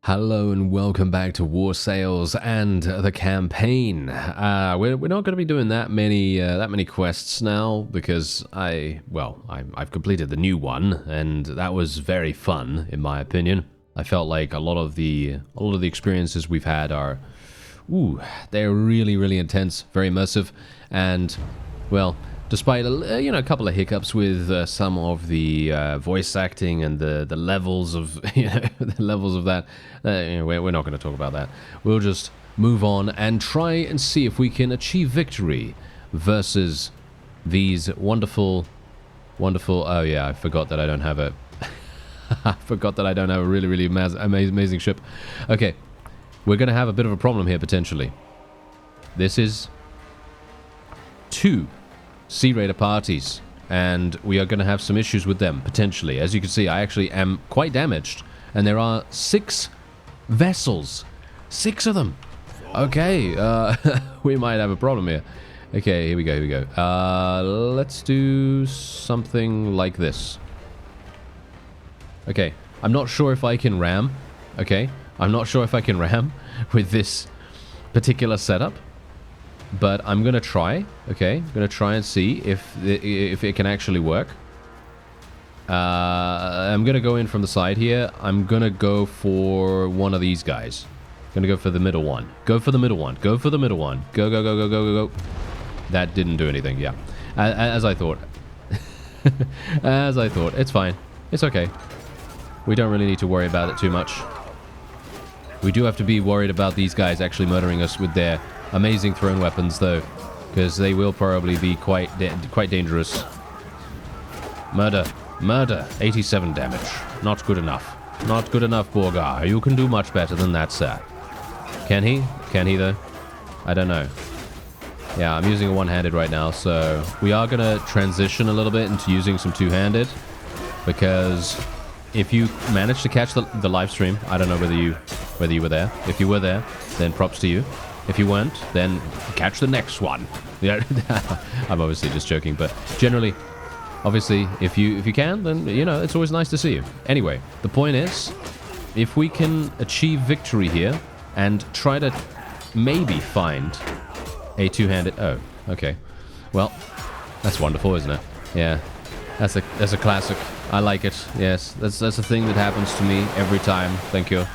Hello and welcome back to War Sales and the campaign. We're not going to be doing that many quests now because I've completed the new one and that was very fun in my opinion. I felt like a lot of the experiences we've had are, they're really intense, very immersive, and well, despite a couple of hiccups with some of the voice acting and the levels of the levels of that, we're not going to talk about that. We'll just move on and try and see if we can achieve victory versus these wonderful. Oh yeah, I forgot that I don't have a. I forgot that I don't have a really amazing ship. Okay, we're going to have a bit of a problem here potentially. This is 2 Sea Raider parties, and we are going to have some issues with them, potentially. As you can see, I actually am quite damaged, and there are 6 vessels. 6 of them. Okay, we might have a problem here. Okay, here we go. Let's do something like this. Okay, I'm not sure if I can ram. Okay, I'm not sure if I can ram with this particular setup. But I'm going to try, okay? I'm going to try and see if it can actually work. I'm going to go in from the side here. I'm going to go for one of these guys. I'm going to go for the middle one. Go for the middle one. Go for the middle one. Go. That didn't do anything, yeah. As I thought. As I thought. It's fine. It's okay. We don't really need to worry about it too much. We do have to be worried about these guys actually murdering us with their amazing thrown weapons, though, because they will probably be quite dangerous. Murder. 87 damage. Not good enough. Not good enough, Borgar. You can do much better than that, sir. Can he? Can he, though? I don't know. Yeah, I'm using a one-handed right now, so we are going to transition a little bit into using some two-handed, because if you manage to catch the live stream, I don't know whether you were there. If you were there, then props to you. If you weren't, then catch the next one. Yeah, I'm obviously just joking, but generally, obviously, if you can, then it's always nice to see you. Anyway, the point is, if we can achieve victory here and try to maybe find a two-handed. Oh, okay. Well, that's wonderful, isn't it? Yeah, that's a classic. I like it. Yes, that's a thing that happens to me every time. Thank you.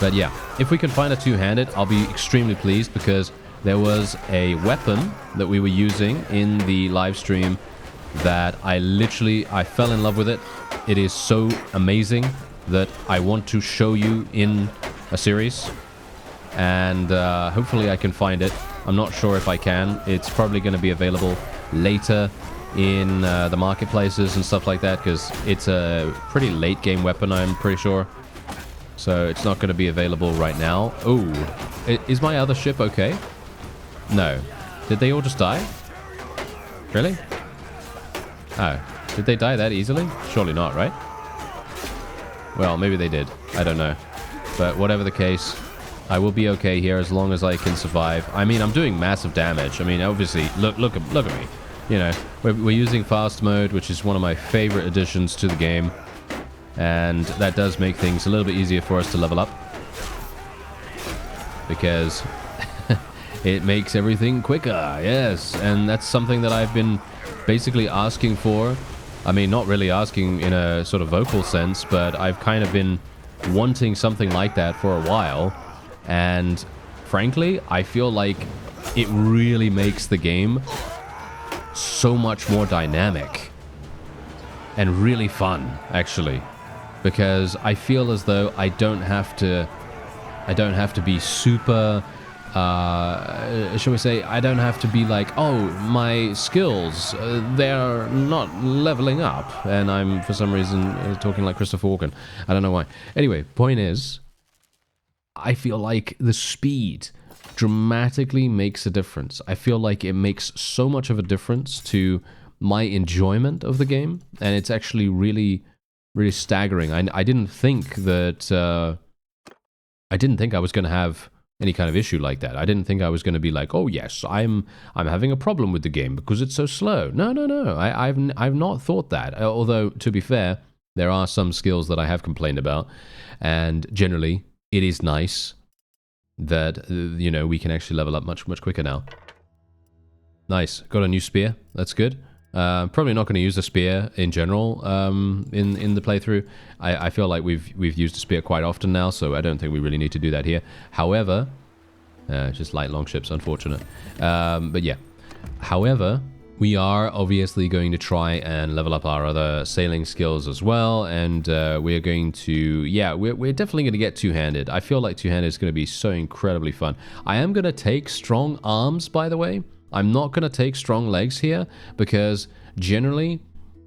But yeah, if we can find a two-handed, I'll be extremely pleased, because there was a weapon that we were using in the live stream that I fell in love with it. It is so amazing that I want to show you in a series, and hopefully I can find it. I'm not sure if I can. It's probably going to be available later in the marketplaces and stuff like that, because it's a pretty late game weapon, I'm pretty sure. So it's not going to be available right now. Oh, is my other ship okay? No. Did they all just die? Really? Oh, did they die that easily? Surely not, right? Well, maybe they did. I don't know. But whatever the case, I will be okay here as long as I can survive. I mean, I'm doing massive damage. I mean, obviously, look at me. We're using fast mode, which is one of my favorite additions to the game. And that does make things a little bit easier for us to level up, because it makes everything quicker. Yes, and that's something that I've been basically asking for. I mean, not really asking in a sort of vocal sense, but I've kind of been wanting something like that for a while. And frankly, I feel like it really makes the game so much more dynamic and really fun, actually. Because I feel as though I don't have to be super, shall we say, I don't have to be like, oh, my skills, they're not leveling up, and I'm, for some reason, talking like Christopher Walken. I don't know why. Anyway, point is, I feel like the speed dramatically makes a difference. I feel like it makes so much of a difference to my enjoyment of the game, and it's actually really staggering. I didn't think that I was going to have any kind of issue like that. I didn't think I was going to be like, oh yes, I'm having a problem with the game because it's so slow. No. I've not thought that. Although, to be fair, There are some skills that I have complained about, and generally it is nice that, you know, we can actually level up much quicker now. Nice. Got a new spear. That's good. Probably not going to use the spear in general in the playthrough. I feel like we've used the spear quite often now, so I don't think we really need to do that here. However, just light longships, unfortunate. But yeah. However, we are obviously going to try and level up our other sailing skills as well, and we're going to, yeah, we're definitely going to get two-handed. I feel like two-handed is going to be so incredibly fun. I am going to take strong arms, by the way. I'm not going to take strong legs here, because generally,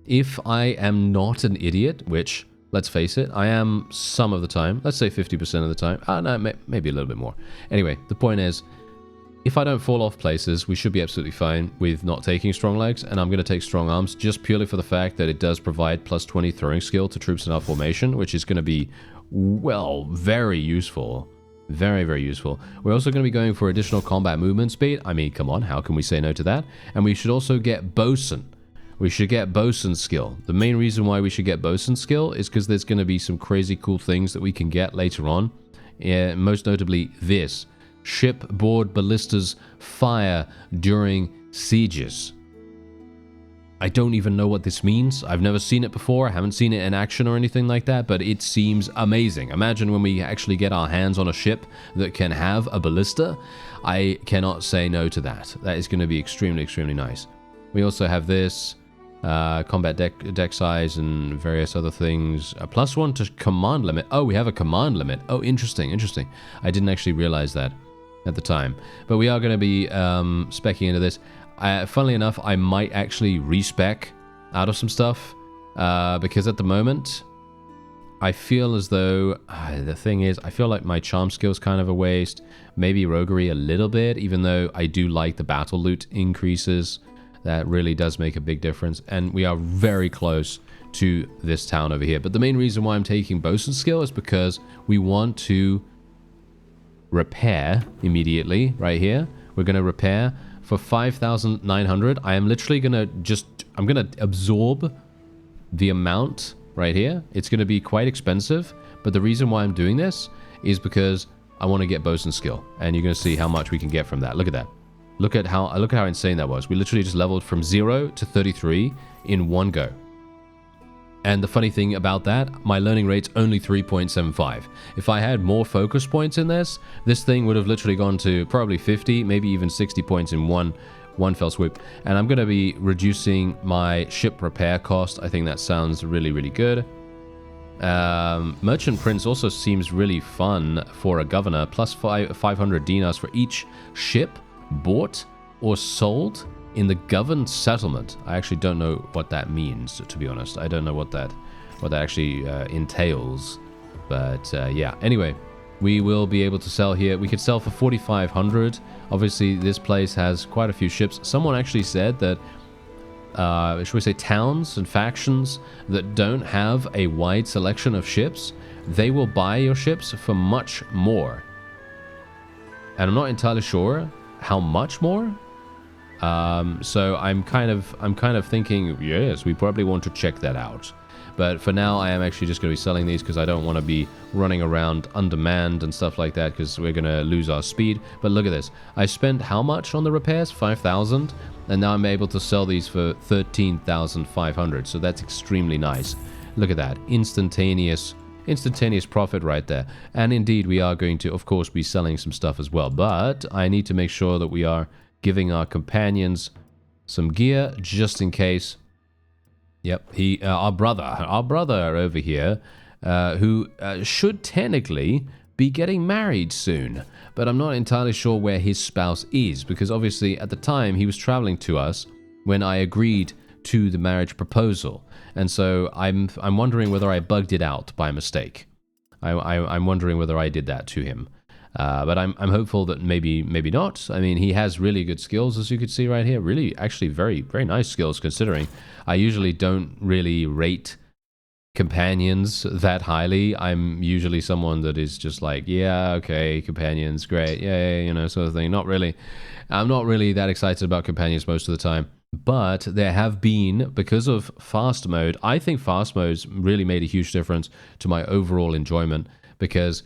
if I am not an idiot, which, let's face it, I am some of the time, let's say 50% of the time, no, maybe a little bit more. Anyway, the point is, if I don't fall off places, we should be absolutely fine with not taking strong legs, and I'm going to take strong arms just purely for the fact that it does provide plus 20 throwing skill to troops in our formation, which is going to be, well, very useful. Very, very useful. We're also going to be going for additional combat movement speed. I mean, come on, how can we say no to that? And we should also get bosun. We should get bosun skill. The main reason why we should get bosun skill is because there's going to be some crazy cool things that we can get later on. Most notably this. Shipboard ballistas fire during sieges. I don't even know what this means. I've never seen it before. I haven't seen it in action or anything like that, but it seems amazing. Imagine when we actually get our hands on a ship that can have a ballista. I cannot say no to that. That is going to be extremely, extremely nice. We also have this combat deck size and various other things. A +1 to command limit. Oh, we have a command limit. Oh, interesting, interesting. I didn't actually realize that at the time. But we are going to be speccing into this. Funnily enough, I might actually respec out of some stuff because at the moment, I feel as though, the thing is, I feel like my charm skill's kind of a waste. Maybe roguery a little bit, even though I do like the battle loot increases. That really does make a big difference. And we are very close to this town over here. But the main reason why I'm taking bosun skill is because we want to repair immediately right here. We're going to repair for 5,900. I am literally going to I'm going to absorb the amount right here. It's going to be quite expensive, but the reason why I'm doing this is because I want to get bosun skill, and you're going to see how much we can get from that. Look at that. Look at how insane that was. We literally just leveled from 0 to 33 in one go. And the funny thing about that, my learning rate's only 3.75. If I had more focus points in this thing would have literally gone to probably 50, maybe even 60 points in one fell swoop. And I'm going to be reducing my ship repair cost. I think that sounds really, really good. Merchant Prince also seems really fun for a governor. Plus 500 dinars for each ship bought or sold in the governed settlement. I actually don't know what that means, to be honest. I don't know what that actually entails. But yeah, anyway, we will be able to sell here. We could sell for 4,500. Obviously, this place has quite a few ships. Someone actually said that, should we say towns and factions that don't have a wide selection of ships, they will buy your ships for much more. And I'm not entirely sure how much more. So I'm kind of thinking, yes, we probably want to check that out. But for now, I am actually just going to be selling these because I don't want to be running around undermanned and stuff like that because we're going to lose our speed. But look at this. I spent how much on the repairs? 5,000. And now I'm able to sell these for 13,500. So that's extremely nice. Look at that. Instantaneous profit right there. And indeed, we are going to, of course, be selling some stuff as well. But I need to make sure that we are giving our companions some gear just in case. Yep, our brother over here, who should technically be getting married soon, but I'm not entirely sure where his spouse is, because obviously at the time he was traveling to us when I agreed to the marriage proposal, and so I'm wondering whether I bugged it out by mistake. I'm wondering whether I did that to him. But I'm hopeful that maybe not. I mean, he has really good skills, as you can see right here. Really, actually, very, very nice skills, considering I usually don't really rate companions that highly. I'm usually someone that is just like, yeah, okay, companions, great, yeah, you know, sort of thing. Not really. I'm not really that excited about companions most of the time. But there have been, because of fast mode, I think fast mode's really made a huge difference to my overall enjoyment, because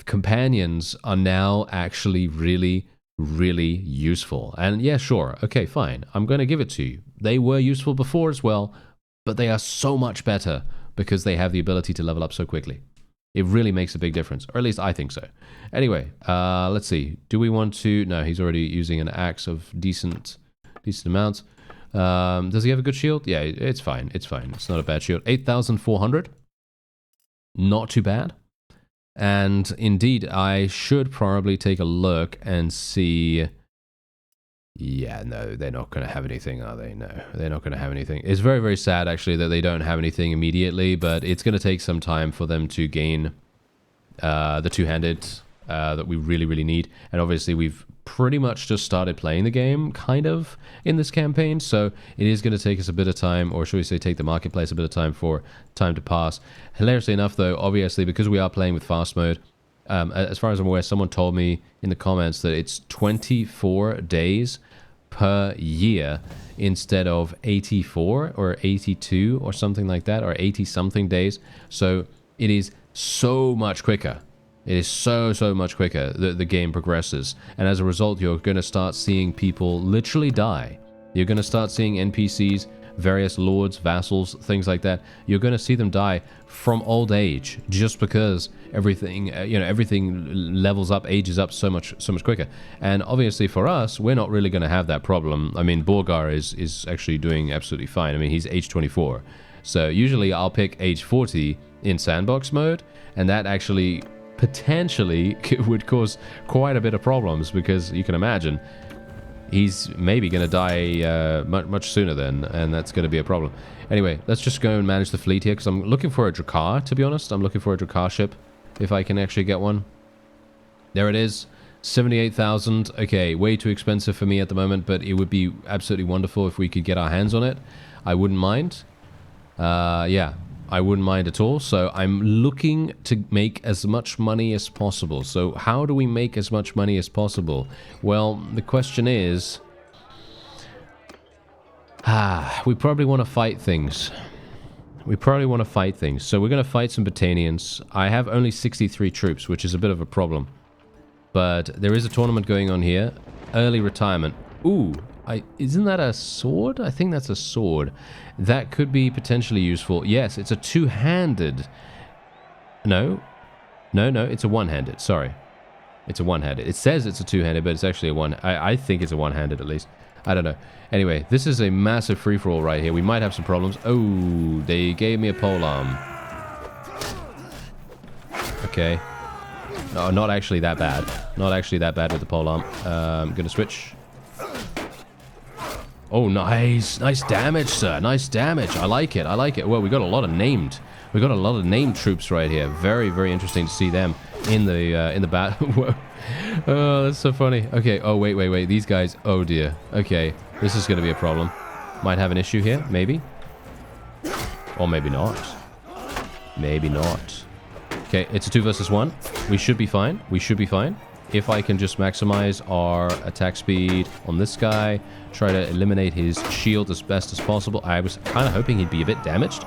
companions are now actually really, really useful. And yeah, sure, okay, fine, I'm going to give it to you. They were useful before as well, but they are so much better because they have the ability to level up so quickly. It really makes a big difference, or at least I think so. Anyway, let's see. Do we want to... No, he's already using an axe of decent amounts. Does he have a good shield? Yeah, it's fine. It's fine. It's not a bad shield. 8,400. Not too bad. And indeed, I should probably take a look and see... Yeah, no, they're not going to have anything, are they? No, they're not going to have anything. It's very, very sad, actually, that they don't have anything immediately, but it's going to take some time for them to gain the two-handed that we really, really need. And obviously, we've pretty much just started playing the game, kind of, in this campaign, so it is going to take us a bit of time, or should we say take the marketplace a bit of time for time to pass. Hilariously enough, though, obviously, because we are playing with fast mode, as far as I'm aware, someone told me in the comments that it's 24 days per year instead of 84 or 82 or something like that, or 80 something days. So it is so much quicker. It is so much quicker that the game progresses, and as a result, you're going to start seeing people literally die. You're going to start seeing NPCs, various lords, vassals, things like that. You're going to see them die from old age, just because everything, everything levels up, ages up so much quicker. And obviously for us, we're not really going to have that problem. I mean, Borgar is actually doing absolutely fine. I mean, he's age 24. So usually I'll pick age 40 in sandbox mode, and that actually potentially would cause quite a bit of problems, because you can imagine he's maybe going to die much sooner then, and that's going to be a problem. Anyway, let's just go and manage the fleet here, because I'm looking for a Drakkar, to be honest. I'm looking for a Drakkar ship, if I can actually get one. There it is, 78,000. Okay, way too expensive for me at the moment, but it would be absolutely wonderful if we could get our hands on it. I wouldn't mind. Yeah, I wouldn't mind at all. So I'm looking to make as much money as possible. So how do we make as much money as possible? Well, the question is... we probably want to fight things. So we're going to fight some Battanians. I have only 63 troops, which is a bit of a problem. But there is a tournament going on here. Early retirement. Ooh, isn't that a sword? I think that's a sword. That could be potentially useful. Yes, it's a two-handed. No, it's a one-handed. Sorry. It's a one-handed. It says it's a two-handed, but it's actually a one. I think it's a one-handed at least. I don't know. Anyway, this is a massive free-for-all right here. We might have some problems. Oh, they gave me a polearm. Okay. No, not actually that bad. Not actually that bad with the polearm. I'm going to switch. Oh, nice. Nice damage, sir. Nice damage. I like it. Well, we got a lot of named. We got a lot of named troops right here. Very, very interesting to see them in the battle. Whoa. Oh, that's so funny. Okay. Oh, wait. These guys. Oh, dear. Okay. This is going to be a problem. Might have an issue here. Maybe. Or maybe not. Maybe not. Okay. It's a 2 versus 1. We should be fine. If I can just maximize our attack speed on this guy, try to eliminate his shield as best as possible. I was kind of hoping he'd be a bit damaged.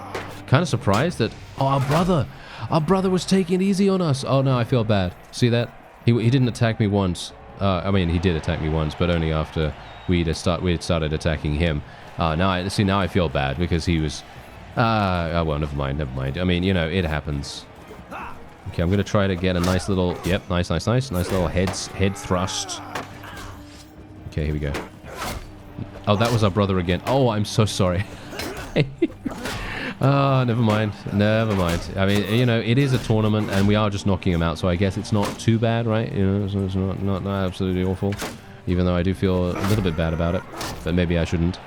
Kind of surprised that... Oh, our brother was taking it easy on us. Oh, no, I feel bad. See that? He didn't attack me once. I mean, he did attack me once, but only after we had started attacking him. Now I feel bad because he was... oh, well, never mind. I mean, it happens. Okay, I'm going to try to get a nice little... Yep, nice. Nice little head thrust. Okay, here we go. Oh, that was our brother again. Oh, I'm so sorry. Oh, never mind. I mean, it is a tournament, and we are just knocking him out, so I guess it's not too bad, right? So it's not absolutely awful. Even though I do feel a little bit bad about it. But maybe I shouldn't.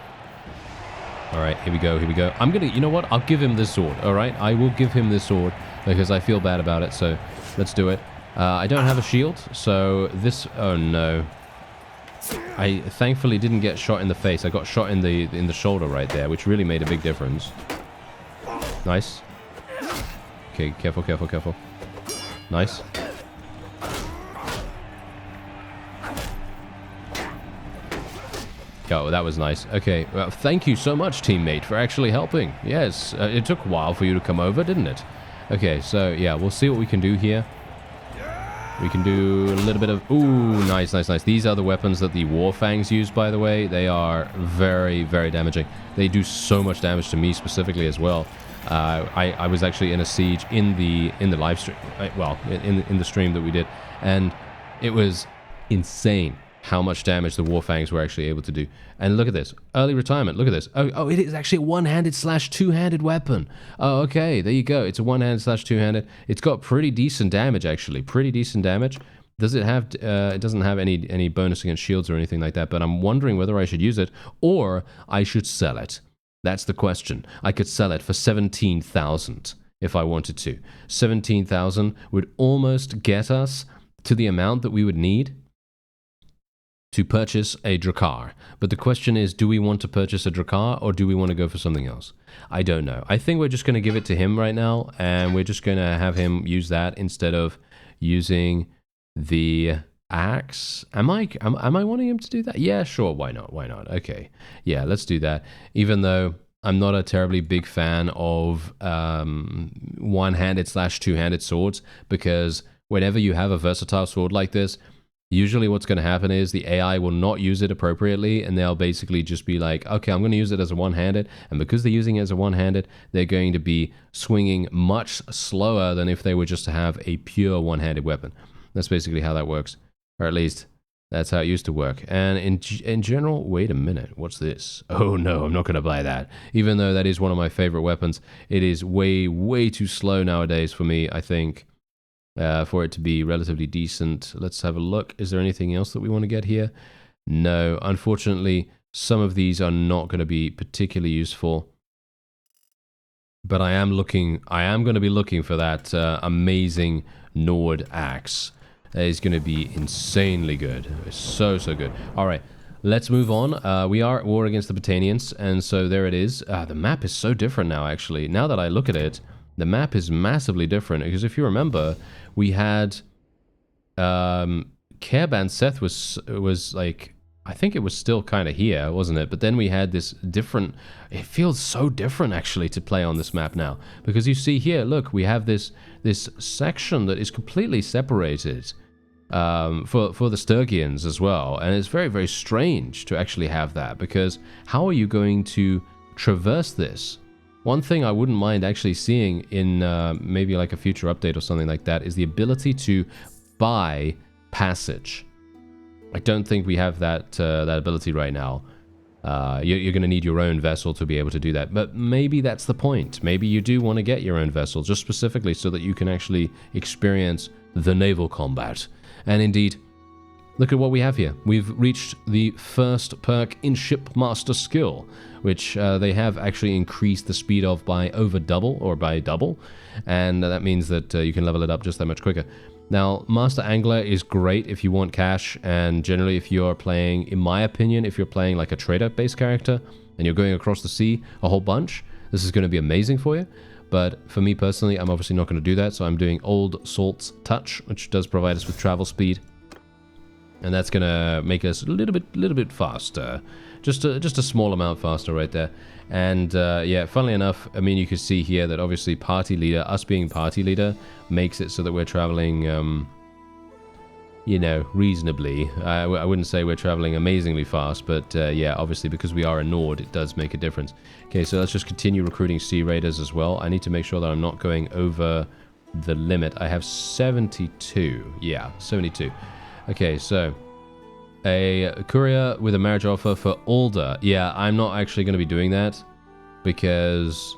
Alright, here we go. I'm going to... You know what? I'll give him this sword, alright? I will give him this sword, because I feel bad about it, so let's do it. I don't have a shield, so this... Oh, no. I thankfully didn't get shot in the face. I got shot in the shoulder right there, which really made a big difference. Nice. Okay, careful. Nice. Oh, that was nice. Okay, well, thank you so much, teammate, for actually helping. Yes, it took a while for you to come over, didn't it? Okay, so yeah, we'll see what we can do here. We can do a little bit of... Ooh, nice, nice, nice. These are the weapons that the Warfangs use, by the way. They are very, very damaging. They do so much damage to me specifically as well. I was actually in a siege in the live stream, well, in the stream that we did, and it was insane how much damage the Warfangs were actually able to do. And look at this. Early retirement. Look at this. Oh, it is actually a one-handed / two-handed weapon. Oh, okay. There you go. It's a one-handed / two-handed. It's got pretty decent damage, actually. Pretty decent damage. Does it have... it doesn't have any bonus against shields or anything like that, but I'm wondering whether I should use it or I should sell it. That's the question. I could sell it for 17,000 if I wanted to. 17,000 would almost get us to the amount that we would need to purchase a Drakkar. But the question is, do we want to purchase a Drakkar or do we want to go for something else? I don't know. I think we're just going to give it to him right now, and we're just going to have him use that instead of using the axe. Am I wanting him to do that? Yeah, sure. Why not? Why not? Okay. Yeah, let's do that. Even though I'm not a terribly big fan of one-handed / two-handed swords, because whenever you have a versatile sword like this, usually what's going to happen is the AI will not use it appropriately, and they'll basically just be like, okay, I'm going to use it as a one-handed, and because they're using it as a one-handed, they're going to be swinging much slower than if they were just to have a pure one-handed weapon. That's basically how that works, or at least that's how it used to work. And in general, wait a minute, what's this? Oh no, I'm not going to buy that. Even though that is one of my favorite weapons, it is way, way too slow nowadays for me, I think. For it to be relatively decent. Let's have a look. Is there anything else that we want to get here? No, unfortunately, some of these are not going to be particularly useful. But I am going to be looking for that amazing Nord axe. That is going to be insanely good. So good. All right, let's move on. We are at war against the Botanians, and so there it is. The map is so different now, actually. Now that I look at it, the map is massively different, because if you remember, we had Careban Seth was like, I think it was still kind of here, wasn't it? But then we had this different, it feels so different actually to play on this map now, because you see here, look, we have this section that is completely separated for the Sturgians as well, and it's very, very strange to actually have that, because how are you going to traverse this? One thing I wouldn't mind actually seeing in maybe like a future update or something like that is the ability to buy passage. I don't think we have that ability right now. You're going to need your own vessel to be able to do that. But maybe that's the point. Maybe you do want to get your own vessel, just specifically so that you can actually experience the naval combat. And indeed, look at what we have here. We've reached the first perk in Shipmaster skill, which they have actually increased the speed of by over double, or by double, and that means that you can level it up just that much quicker. Now, Master Angler is great if you want cash, and generally if you're playing, in my opinion, if you're playing like a trader-based character, and you're going across the sea a whole bunch, this is going to be amazing for you. But for me personally, I'm obviously not going to do that, so I'm doing Old Salt's Touch, which does provide us with travel speed. And that's going to make us a little bit faster. Just a small amount faster right there. And yeah, funnily enough, I mean, you can see here that obviously party leader, us being party leader, makes it so that we're traveling, you know, reasonably. I wouldn't say we're traveling amazingly fast, but yeah, obviously because we are a Nord, it does make a difference. Okay, so let's just continue recruiting Sea Raiders as well. I need to make sure that I'm not going over the limit. I have 72. Yeah, 72. Okay, so a courier with a marriage offer for Alder. Yeah, I'm not actually going to be doing that, because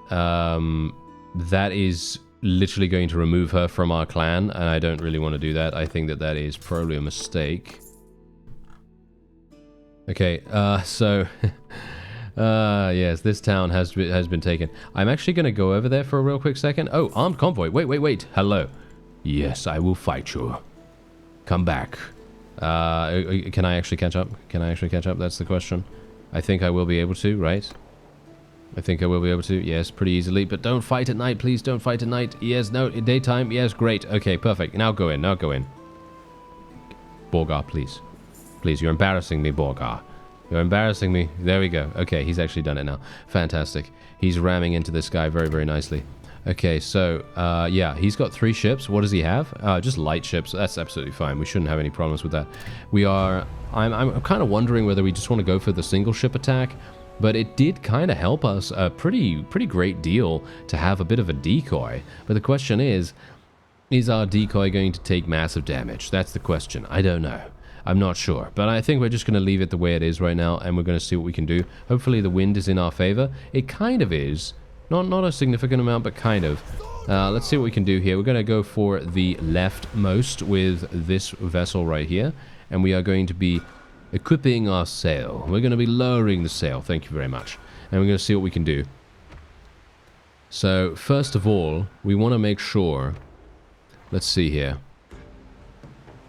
that is literally going to remove her from our clan, and I don't really want to do that. I think that is probably a mistake. Okay, so yes, this town has been taken. I'm actually going to go over there for a real quick second. Oh, armed convoy. Wait. Hello. Yes, I will fight you. Come back. Can I actually catch up? Can I actually catch up? That's the question. I think I will be able to, right? I think I will be able to. Yes, pretty easily. But don't fight at night, please. Don't fight at night. Yes, no, daytime. Yes, great. Okay, perfect. Now go in. Now go in. Borgar, please. Please, you're embarrassing me, Borgar. You're embarrassing me. There we go. Okay, he's actually done it now. Fantastic. He's ramming into this guy very, very nicely. Okay, so, yeah, he's got 3 ships. What does he have? Just light ships. That's absolutely fine. We shouldn't have any problems with that. I'm kind of wondering whether we just want to go for the single ship attack, but it did kind of help us a pretty great deal to have a bit of a decoy. But the question is our decoy going to take massive damage? That's the question. I don't know. I'm not sure, but I think we're just going to leave it the way it is right now, and we're going to see what we can do. Hopefully the wind is in our favor. It kind of is. Not a significant amount, but kind of. Let's see what we can do here. We're going to go for the leftmost with this vessel right here, and we are going to be equipping our sail. We're going to be lowering the sail. Thank you very much. And we're going to see what we can do. So, first of all, we want to make sure... Let's see here.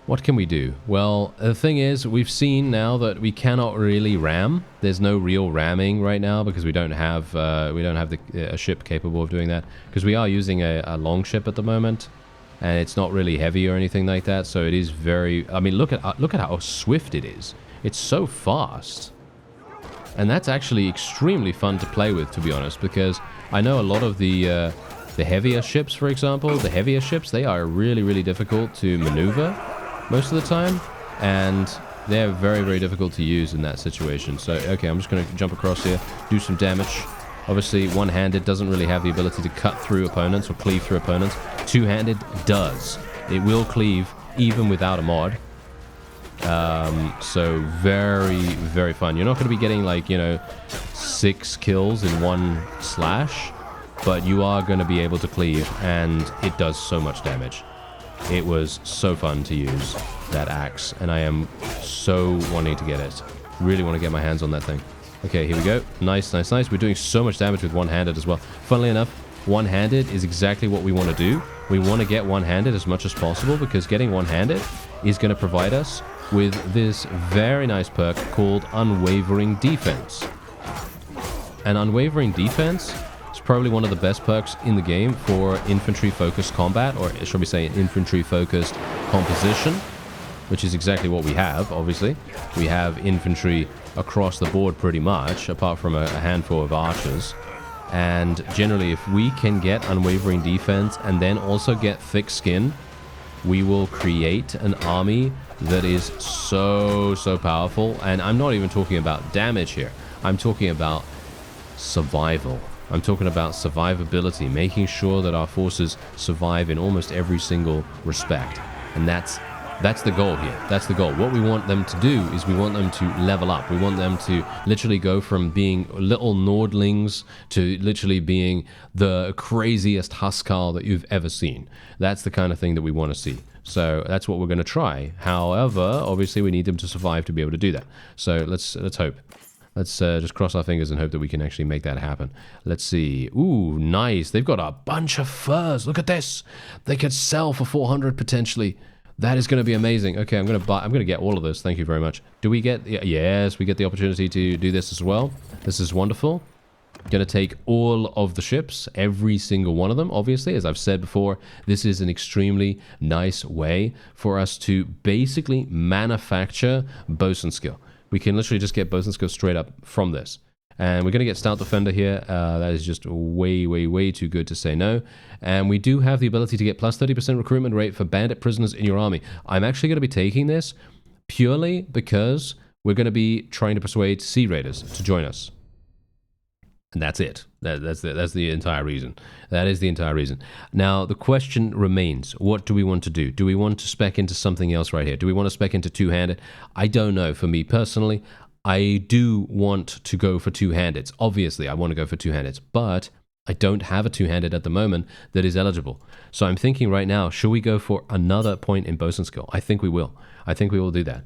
What can we do? Well, the thing is, we've seen now that we cannot really ram. There's no real ramming right now because we don't have a ship capable of doing that. Because we are using a long ship at the moment, and it's not really heavy or anything like that. So it is very. I mean, look at how swift it is. It's so fast, and that's actually extremely fun to play with, to be honest. Because I know a lot of the heavier ships, for example, they are really difficult to maneuver most of the time, and they're very difficult to use in that situation. So, okay, I'm just going to jump across here, do some damage. Obviously, one-handed doesn't really have the ability to cut through opponents or cleave through opponents. Two-handed does. It will cleave even without a mod. So, very fun. You're not going to be getting, like, 6 kills in one slash, but you are going to be able to cleave, and it does so much damage. It was so fun to use that axe, and I am so wanting to get it. Really want to get my hands on that thing. Okay, here we go. Nice. We're doing so much damage with one-handed as well. Funnily enough, one-handed is exactly what we want to do. We want to get one-handed as much as possible, because getting one-handed is going to provide us with this very nice perk called Unwavering Defense. And Unwavering Defense... probably one of the best perks in the game for infantry-focused combat, or should we say infantry-focused composition, which is exactly what we have, obviously. We have infantry across the board pretty much, apart from a handful of archers. And generally, if we can get Unwavering Defense and then also get Thick Skin, we will create an army that is so powerful. And I'm not even talking about damage here. I'm talking about survival. I'm talking about survivability, making sure that our forces survive in almost every single respect. And that's the goal here. That's the goal. What we want them to do is we want them to level up. We want them to literally go from being little Nordlings to literally being the craziest Huskar that you've ever seen. That's the kind of thing that we want to see. So that's what we're going to try. However, obviously we need them to survive to be able to do that. So let's hope. Let's just cross our fingers and hope that we can actually make that happen. Let's see. Ooh, nice. They've got a bunch of furs. Look at this. They could sell for 400 potentially. That is going to be amazing. Okay, I'm going to get all of this. Thank you very much. Do we get... Yes, we get the opportunity to do this as well. This is wonderful. Going to take all of the ships, every single one of them, obviously. As I've said before, this is an extremely nice way for us to basically manufacture bosun skill. We can literally just get bosun skill straight up from this. And we're going to get Stout Defender here. That is just way too good to say no. And we do have the ability to get plus 30% recruitment rate for bandit prisoners in your army. I'm actually going to be taking this purely because we're going to be trying to persuade Sea Raiders to join us. And that's it. That's the entire reason. That is the entire reason. Now, the question remains, what do we want to do? Do we want to spec into something else right here? Do we want to spec into two-handed? I don't know. For me personally, I do want to go for two-handeds. Obviously, I want to go for two-handeds, but I don't have a two-handed at the moment that is eligible. So I'm thinking right now, should we go for another point in bosun skill? I think we will. I think we will do that.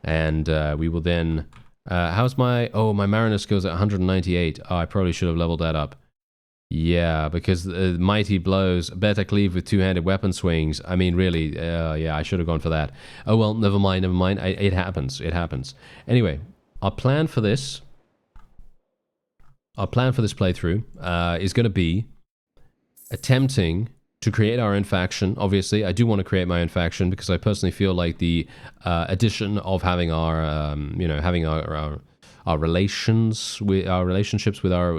And we will then... how's my... Oh, my mariner skill's at 198. Oh, I probably should have leveled that up. Yeah, because mighty blows, better cleave with two-handed weapon swings. I mean, really, yeah, I should have gone for that. Oh, well, never mind. It happens. It happens. Anyway, our plan for this... Our plan for this playthrough is going to be attempting to create our own faction. Obviously, I do want to create my own faction because I personally feel like the addition of having our, you know, having our relationships with our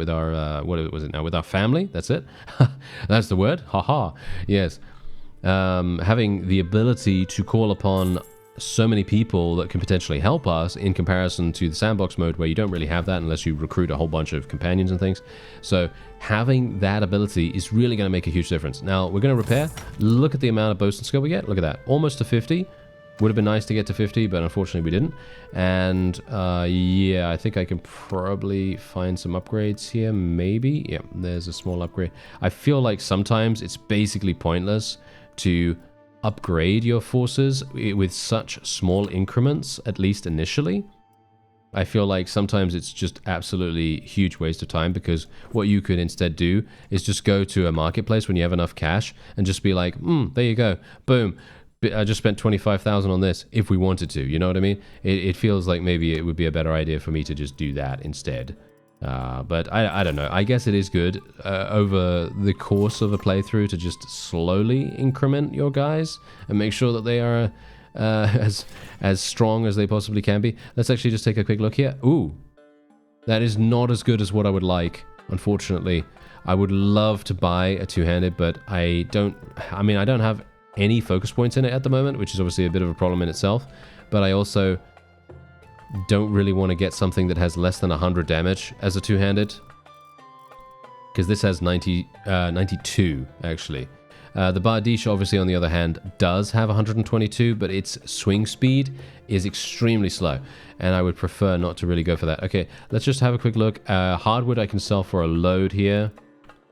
what was it now, with our family. That's it. That's the word. Haha. Yes. Having the ability to call upon so many people that can potentially help us in comparison to the sandbox mode where you don't really have that unless you recruit a whole bunch of companions and things. So having that ability is really going to make a huge difference. Now we're going to repair. Look at the amount of bosun skill we get. Look at that. Almost to 50. Would have been nice to get to 50, but unfortunately we didn't. And yeah, I think I can probably find some upgrades here, maybe. Yeah, there's a small upgrade. I feel like sometimes it's basically pointless to upgrade your forces with such small increments, at least initially. I feel like sometimes it's just absolutely huge waste of time, because what you could instead do is just go to a marketplace when you have enough cash and just be like, there you go, boom. I just spent 25,000 on this if we wanted to, you know what I mean? It feels like maybe it would be a better idea for me to just do that instead. But I don't know. I guess it is good over the course of a playthrough to just slowly increment your guys and make sure that they are as strong as they possibly can be. Let's actually just take a quick look here. Ooh, that is not as good as what I would like, unfortunately. I would love to buy a two-handed, but I don't have any focus points in it at the moment, which is obviously a bit of a problem in itself. But I also don't really want to get something that has less than 100 damage as a two-handed, because this has 92 actually. The Bardiche obviously on the other hand does have 122, but its swing speed is extremely slow, and I would prefer not to really go for that. Okay, let's just have a quick look. Hardwood I can sell for a load here.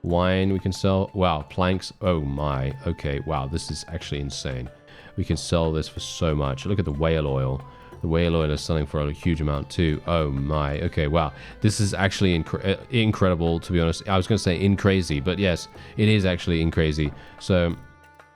Wine we can sell. Wow, planks. Oh my. Okay, wow, this is actually insane. We can sell this for so much. Look at the whale oil. The whale oil is selling for a huge amount too. Oh my. Okay, wow. This is actually incredible, to be honest. I was going to say crazy, but yes, it is actually crazy. So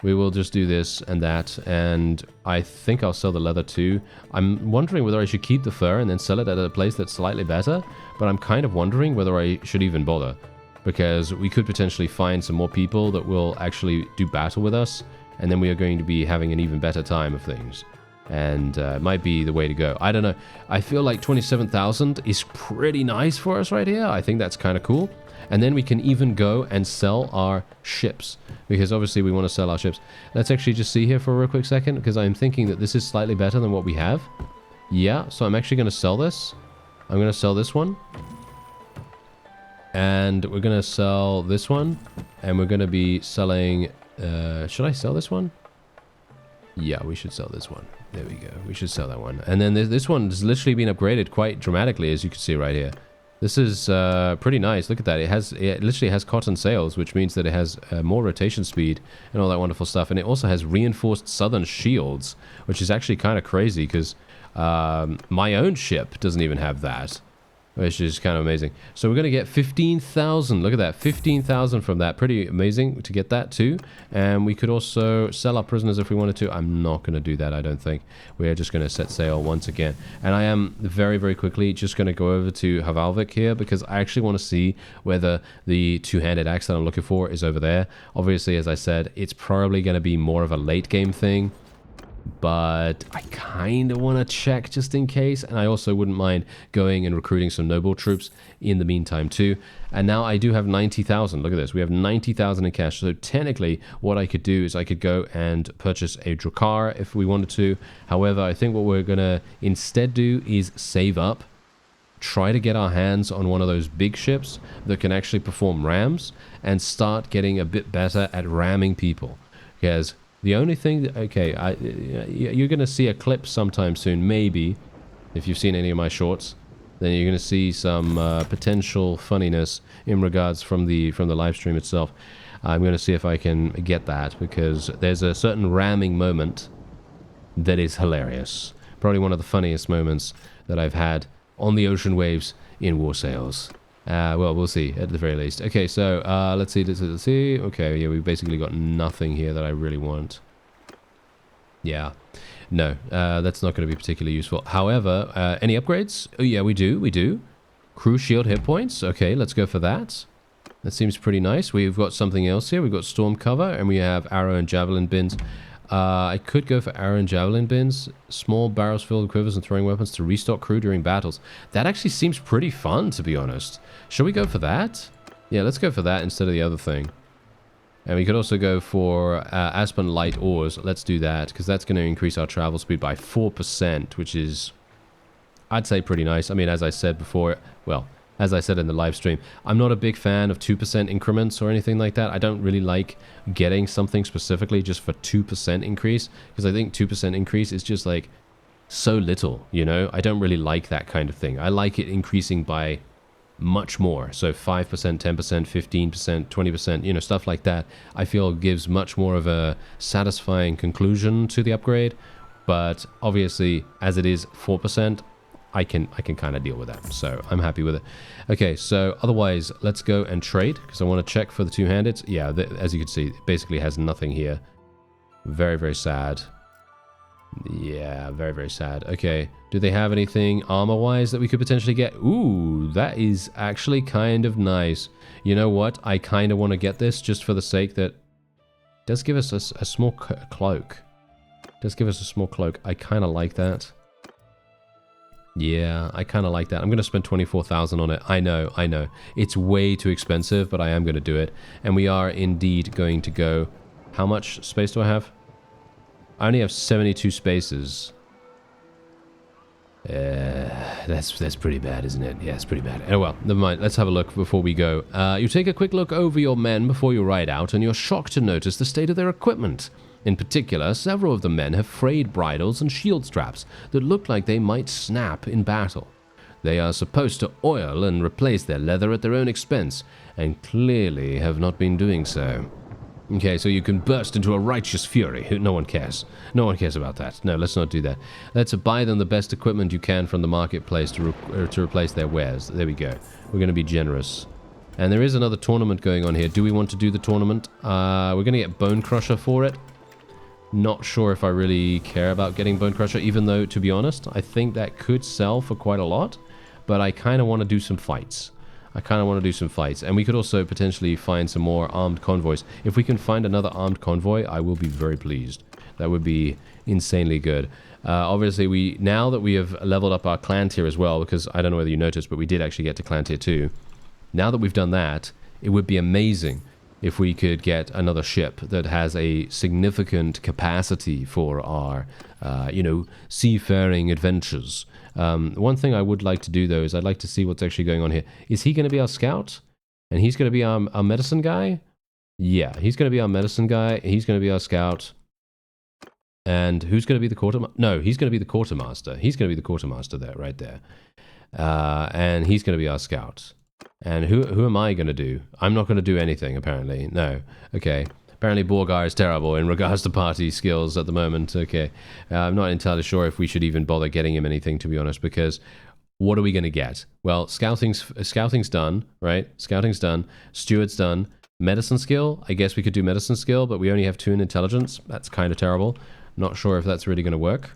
we will just do this and that, and I think I'll sell the leather too. I'm wondering whether I should keep the fur and then sell it at a place that's slightly better, but I'm kind of wondering whether I should even bother, because we could potentially find some more people that will actually do battle with us, and then we are going to be having an even better time of things. And it might be the way to go. I don't know. I feel like 27,000 is pretty nice for us right here. I think that's kind of cool. And then we can even go and sell our ships, because obviously we want to sell our ships. Let's actually just see here for a real quick second, because I'm thinking that this is slightly better than what we have. Yeah, so I'm actually going to sell this. I'm going to sell this one. And we're going to sell this one. And we're going to be selling... should I sell this one? Yeah, we should sell this one. There we go. We should sell that one. And then this one has literally been upgraded quite dramatically, as you can see right here. This is pretty nice. Look at that. It literally has cotton sails, which means that it has more rotation speed and all that wonderful stuff. And it also has reinforced southern shields, which is actually kind of crazy, because my own ship doesn't even have that, which is kind of amazing. So we're going to get 15,000. Look at that. 15,000 from that. Pretty amazing to get that too. And we could also sell our prisoners if we wanted to. I'm not going to do that, I don't think. We are just going to set sail once again. And I am very, very quickly just going to go over to Havalvik here, because I actually want to see whether the two-handed axe that I'm looking for is over there. Obviously, as I said, it's probably going to be more of a late game thing, but I kind of want to check just in case. And I also wouldn't mind going and recruiting some noble troops in the meantime too. And now I do have 90,000. Look at this. We have 90,000 in cash. So technically what I could do is I could go and purchase a Drakkar if we wanted to. However, I think what we're going to instead do is save up, try to get our hands on one of those big ships that can actually perform rams, and start getting a bit better at ramming people. Because the only thing that, okay, you're going to see a clip sometime soon, maybe, if you've seen any of my shorts, then you're going to see some potential funniness in regards from the live stream itself. I'm going to see if I can get that, because there's a certain ramming moment that is hilarious. Probably one of the funniest moments that I've had on the ocean waves in War Sails. Well, we'll see, at the very least. Okay, so, let's see. Okay, yeah, we've basically got nothing here that I really want. Yeah. No, that's not going to be particularly useful. However, any upgrades? Oh, yeah, we do. Crew shield hit points. Okay, let's go for that. That seems pretty nice. We've got something else here. We've got storm cover, and we have arrow and javelin bins. I could go for arrow and javelin bins. Small barrels filled with quivers and throwing weapons to restock crew during battles. That actually seems pretty fun, to be honest. Shall we go for that? Yeah, let's go for that instead of the other thing. And we could also go for Aspen light ores. Let's do that, because that's going to increase our travel speed by 4%, which is, I'd say, pretty nice. I mean, as I said before, well, as I said in the live stream, I'm not a big fan of 2% increments or anything like that. I don't really like getting something specifically just for 2% increase, because I think 2% increase is just like so little, you know? I don't really like that kind of thing. I like it increasing by much more. So 5%, 10%, 15%, 20%, you know, stuff like that, I feel gives much more of a satisfying conclusion to the upgrade. But obviously, as it is 4%, I can kind of deal with that. So I'm happy with it. Okay, so otherwise, let's go and trade, because I want to check for the two-handed. Yeah, as you can see, it basically has nothing here. Very, very sad. Yeah, very, very sad. Okay, do they have anything armor-wise that we could potentially get? Ooh, that is actually kind of nice. You know what? I kind of want to get this just for the sake that it does give us a small cloak. It does give us a small cloak. I kind of like that. Yeah, I kind of like that. I'm going to spend 24,000 on it. I know. It's way too expensive, but I am going to do it. And we are indeed going to go... How much space do I have? I only have 72 spaces. That's pretty bad, isn't it? Yeah, it's pretty bad. Oh well, never mind. Let's have a look before we go. You take a quick look over your men before you ride out, and you're shocked to notice the state of their equipment. In particular, several of the men have frayed bridles and shield straps that look like they might snap in battle. They are supposed to oil and replace their leather at their own expense, and clearly have not been doing so. Okay, so you can burst into a righteous fury. No one cares. No one cares about that. No, let's not do that. Let's buy them the best equipment you can from the marketplace to replace their wares. There we go. We're going to be generous. And there is another tournament going on here. Do we want to do the tournament? We're going to get Bone Crusher for it. Not sure if I really care about getting Bone Crusher, even though, to be honest, I think that could sell for quite a lot. But I kind of want to do some fights. And we could also potentially find some more armed convoys. If we can find another armed convoy, I will be very pleased. That would be insanely good. Obviously, now that we have leveled up our clan tier as well, because I don't know whether you noticed, but we did actually get to clan tier 2. Now that we've done that, it would be amazing if we could get another ship that has a significant capacity for our, seafaring adventures. One thing I would like to do, though, is I'd like to see what's actually going on here. Is he going to be our scout? And he's going to be our medicine guy? Yeah, he's going to be our medicine guy. He's going to be our scout. And who's going to be the quartermaster? No, he's going to be the quartermaster. He's going to be the quartermaster there, right there. And he's going to be our scout. And who am I going to do? I'm not going to do anything, apparently. No. Okay. Apparently Borgar is terrible in regards to party skills at the moment. Okay. I'm not entirely sure if we should even bother getting him anything, to be honest, because what are we going to get? Well, scouting's done, right? Scouting's done. Steward's done. Medicine skill? I guess we could do medicine skill, but we only have 2 in intelligence. That's kind of terrible. Not sure if that's really going to work.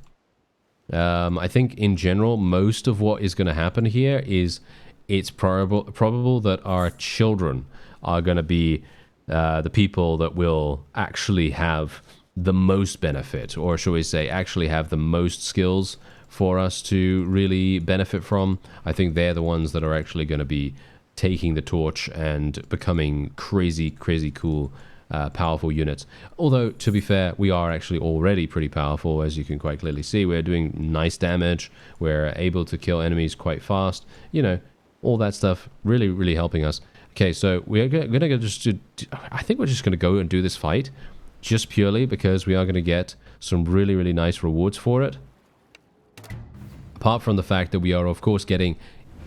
I think in general, most of what is going to happen here is it's probable that our children are going to be the people that will actually have the most benefit, or shall we say actually have the most skills for us to really benefit from. I think they're the ones that are actually going to be taking the torch and becoming crazy cool, powerful units. Although, to be fair, we are actually already pretty powerful, as you can quite clearly see. We're doing nice damage. We're able to kill enemies quite fast. You know, all that stuff really helping us. Okay, so we're going to just do... I think we're just going to go and do this fight just purely because we are going to get some really nice rewards for it. Apart from the fact that we are, of course, getting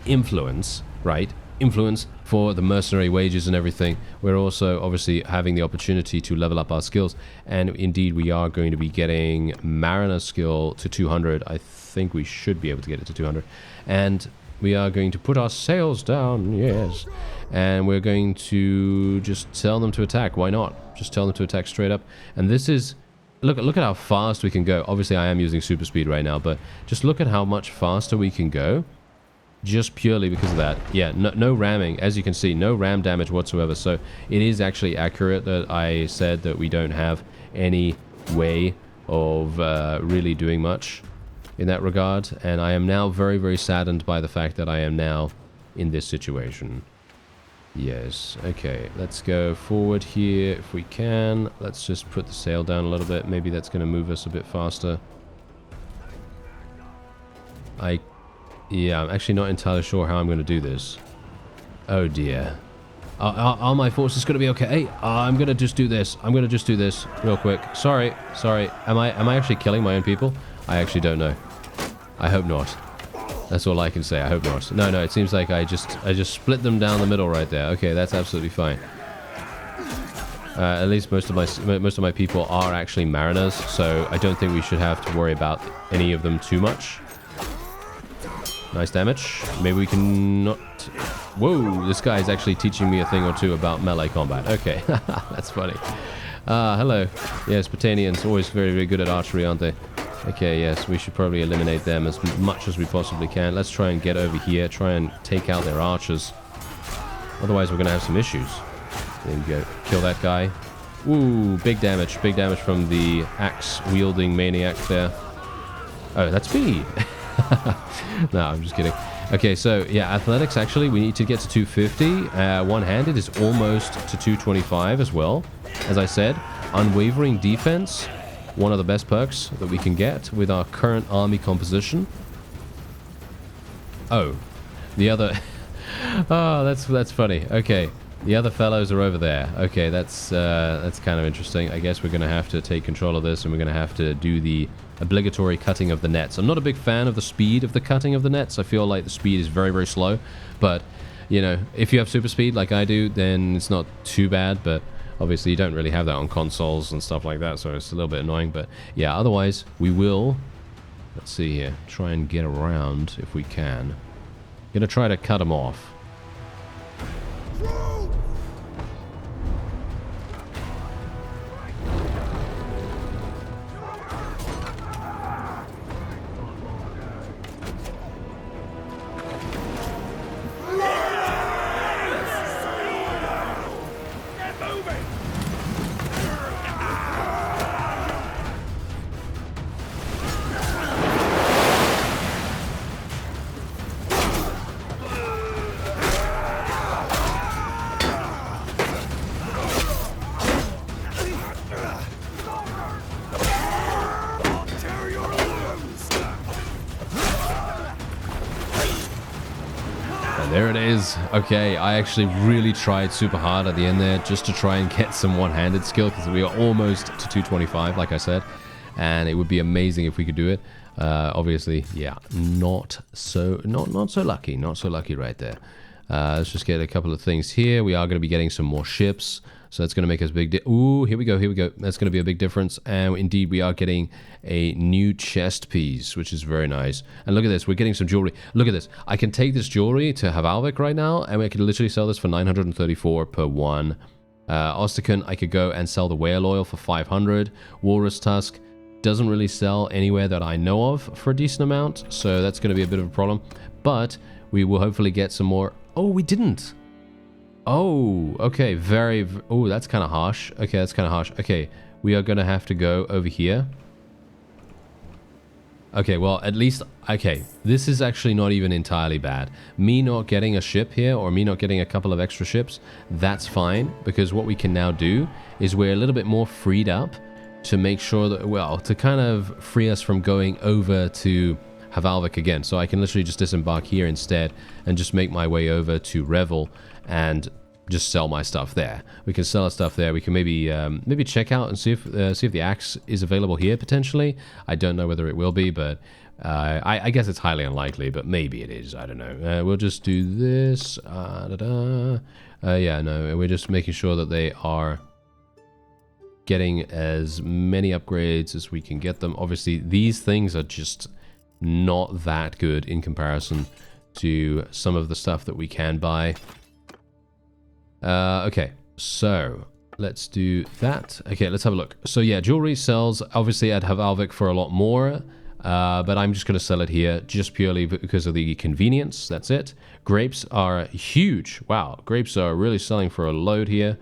influence, right? Influence for the mercenary wages and everything. We're also, obviously, having the opportunity to level up our skills. And indeed, we are going to be getting Mariner skill to 200. I think we should be able to get it to 200. And we are going to put our sails down, yes. And we're going to just tell them to attack. Why not? Just tell them to attack straight up. And this is... Look at how fast we can go. Obviously, I am using super speed right now, but just look at how much faster we can go just purely because of that. Yeah, no ramming. As you can see, no ram damage whatsoever. So it is actually accurate that I said that we don't have any way of really doing much in that regard. And I am now very, very saddened by the fact that I am now in this situation. Yes, okay, let's go forward here if we can. Let's just put the sail down a little bit. Maybe that's going to move us a bit faster. Yeah, I'm actually not entirely sure how I'm going to do this. Oh dear. Are my forces going to be okay? I'm going to just do this. I'm going to just do this real quick. Sorry. Am I actually killing my own people? I actually don't know. I hope not. That's all I can say. I hope not. No, it seems like I just split them down the middle right there. Okay, that's absolutely fine. At least most of my people are actually mariners, so I don't think we should have to worry about any of them too much. Nice damage. Maybe we can not... Whoa, this guy is actually teaching me a thing or two about melee combat. Okay, that's funny. Hello. Yes, Botanians, always very, very good at archery, aren't they? Okay, yes, we should probably eliminate them as much as we possibly can. Let's try and get over here, try and take out their archers. Otherwise, we're going to have some issues. There we go. Kill that guy. Ooh, big damage. Big damage from the axe-wielding maniac there. Oh, that's me. No, I'm just kidding. Okay, so, yeah, athletics, actually, we need to get to 250. One-handed is almost to 225 as well. As I said, unwavering defense... One of the best perks that we can get with our current army composition. Oh, the other... Oh, that's funny. Okay, the other fellows are over there. Okay, that's kind of interesting. I guess we're going to have to take control of this, and we're going to have to do the obligatory cutting of the nets. I'm not a big fan of the speed of the cutting of the nets. I feel like the speed is very, very slow. But, you know, if you have super speed like I do, then it's not too bad, but... Obviously, you don't really have that on consoles and stuff like that, so it's a little bit annoying. But yeah, otherwise, we will, let's see here, try and get around if we can. Gonna try to cut them off. There it is. Okay, I actually really tried super hard at the end there just to try and get some one-handed skill because we are almost to 225, like I said, and it would be amazing if we could do it. Obviously, yeah, not so lucky right there. Let's just get a couple of things here. We are going to be getting some more ships. So that's going to make us big... Ooh, here we go. That's going to be a big difference. And indeed, we are getting a new chest piece, which is very nice. And look at this. We're getting some jewelry. Look at this. I can take this jewelry to Havalvik right now, and we can literally sell this for 934 per one. Osterkon, I could go and sell the whale oil for 500. Walrus Tusk doesn't really sell anywhere that I know of for a decent amount, so that's going to be a bit of a problem. But we will hopefully get some more... Oh, we didn't. Oh, okay, oh, that's kind of harsh. Okay, that's kind of harsh. Okay, we are going to have to go over here. Okay, well, at least... Okay, this is actually not even entirely bad. Me not getting a ship here, or me not getting a couple of extra ships, that's fine, because what we can now do is we're a little bit more freed up to make sure that... Well, to kind of free us from going over to Havalvik again. So I can literally just disembark here instead and just make my way over to Revel and just sell my stuff there. We can sell our stuff there. We can maybe check out and see if the axe is available here potentially. I don't know whether it will be, but I guess it's highly unlikely, but maybe it is. I don't know. We'll just do this. Yeah, no, we're just making sure that they are getting as many upgrades as we can get them. Obviously, these things are just not that good in comparison to some of the stuff that we can buy. Okay, so let's do that. Okay, let's have a look. So yeah, jewelry sells obviously at Havalvik for a lot more. But I'm just going to sell it here just purely because of the convenience. That's it. Grapes are huge. Wow, grapes are really selling for a load here.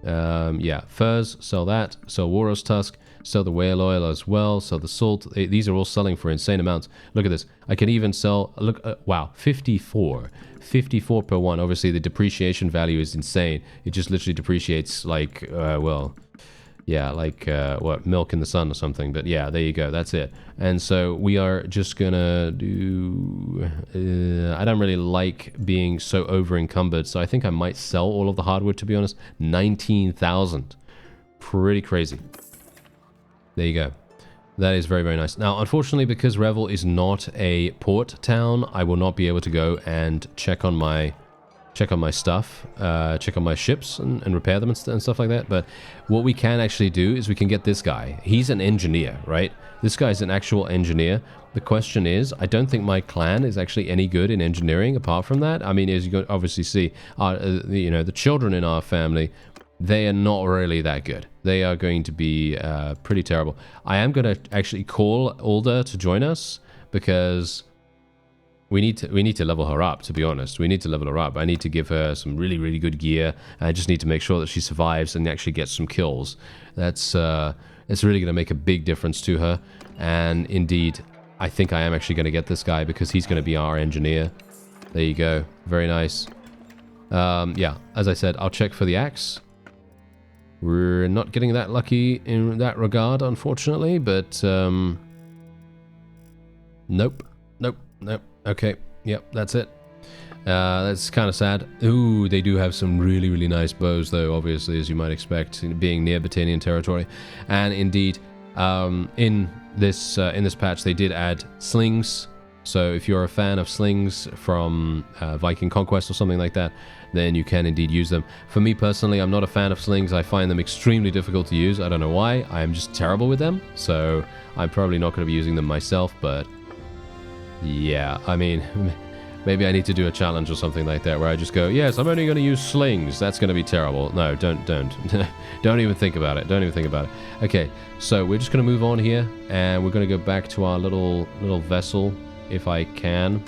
Yeah, furs, sell that. Sell Walrus Tusk. Sell the whale oil as well. Sell the salt. These are all selling for insane amounts. Look at this. I can even sell, look, wow, 54. 54 per one. Obviously, the depreciation value is insane. It just literally depreciates like, well, yeah, like, what, milk in the sun or something. But yeah, there you go. That's it. And so we are just gonna do... I don't really like being so over-encumbered, so I think I might sell all of the hardwood, to be honest. 19,000. Pretty crazy. There you go. That is very, very nice. Now, unfortunately, because Revel is not a port town, I will not be able to go and check on my stuff, check on my ships and repair them and stuff like that. But what we can actually do is we can get this guy. He's an engineer, right? This guy's an actual engineer. The question is, I don't think my clan is actually any good in engineering apart from that. I mean, as you can obviously see, you know, the children in our family, they are not really that good. They are going to be pretty terrible. I am going to actually call Ulda to join us because we need to level her up, to be honest. We need to level her up. I need to give her some really, really good gear. I just need to make sure that she survives and actually gets some kills. That's it's really going to make a big difference to her. And indeed, I think I am actually going to get this guy because he's going to be our engineer. There you go. Very nice. Yeah, as I said, I'll check for the axe. We're not getting that lucky in that regard, unfortunately, but nope. Okay, yep, that's it. That's kind of sad. Ooh, they do have some really, really nice bows, though, obviously, as you might expect, being near Battanian territory. And indeed, in this patch, they did add slings. So if you're a fan of slings from Viking Conquest or something like that, then you can indeed use them. For me personally, I'm not a fan of slings. I find them extremely difficult to use. I don't know why. I am just terrible with them. So I'm probably not going to be using them myself, but yeah, I mean, maybe I need to do a challenge or something like that where I just go, yes, I'm only going to use slings. That's going to be terrible. No, don't. Don't even think about it. Don't even think about it. Okay, so we're just going to move on here, and we're going to go back to our little vessel, if I can.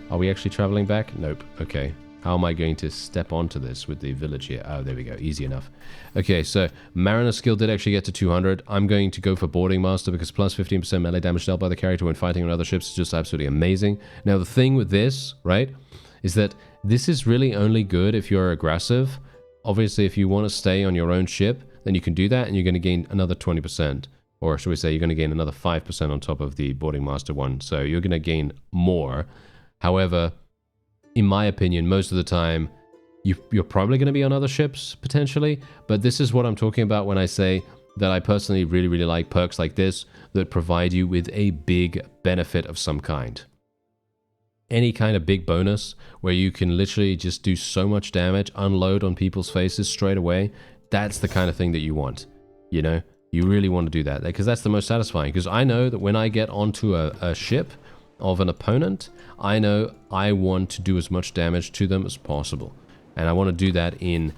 Are we actually traveling back? Nope. Okay. How am I going to step onto this with the village here? Oh, there we go. Easy enough. Okay, so Mariner skill did actually get to 200. I'm going to go for Boarding Master because plus 15% melee damage dealt by the character when fighting on other ships is just absolutely amazing. Now, the thing with this, right, is that this is really only good if you're aggressive. Obviously, if you want to stay on your own ship, then you can do that, and you're going to gain another 20%. Or should we say you're going to gain another 5% on top of the Boarding Master one. So you're going to gain more. However, in my opinion, most of the time, you're probably going to be on other ships, potentially. But this is what I'm talking about when I say that I personally really, really like perks like this that provide you with a big benefit of some kind. Any kind of big bonus where you can literally just do so much damage, unload on people's faces straight away. That's the kind of thing that you want, you know? You really want to do that because that's the most satisfying. Because I know that when I get onto a ship of an opponent, I know I want to do as much damage to them as possible. And I want to do that in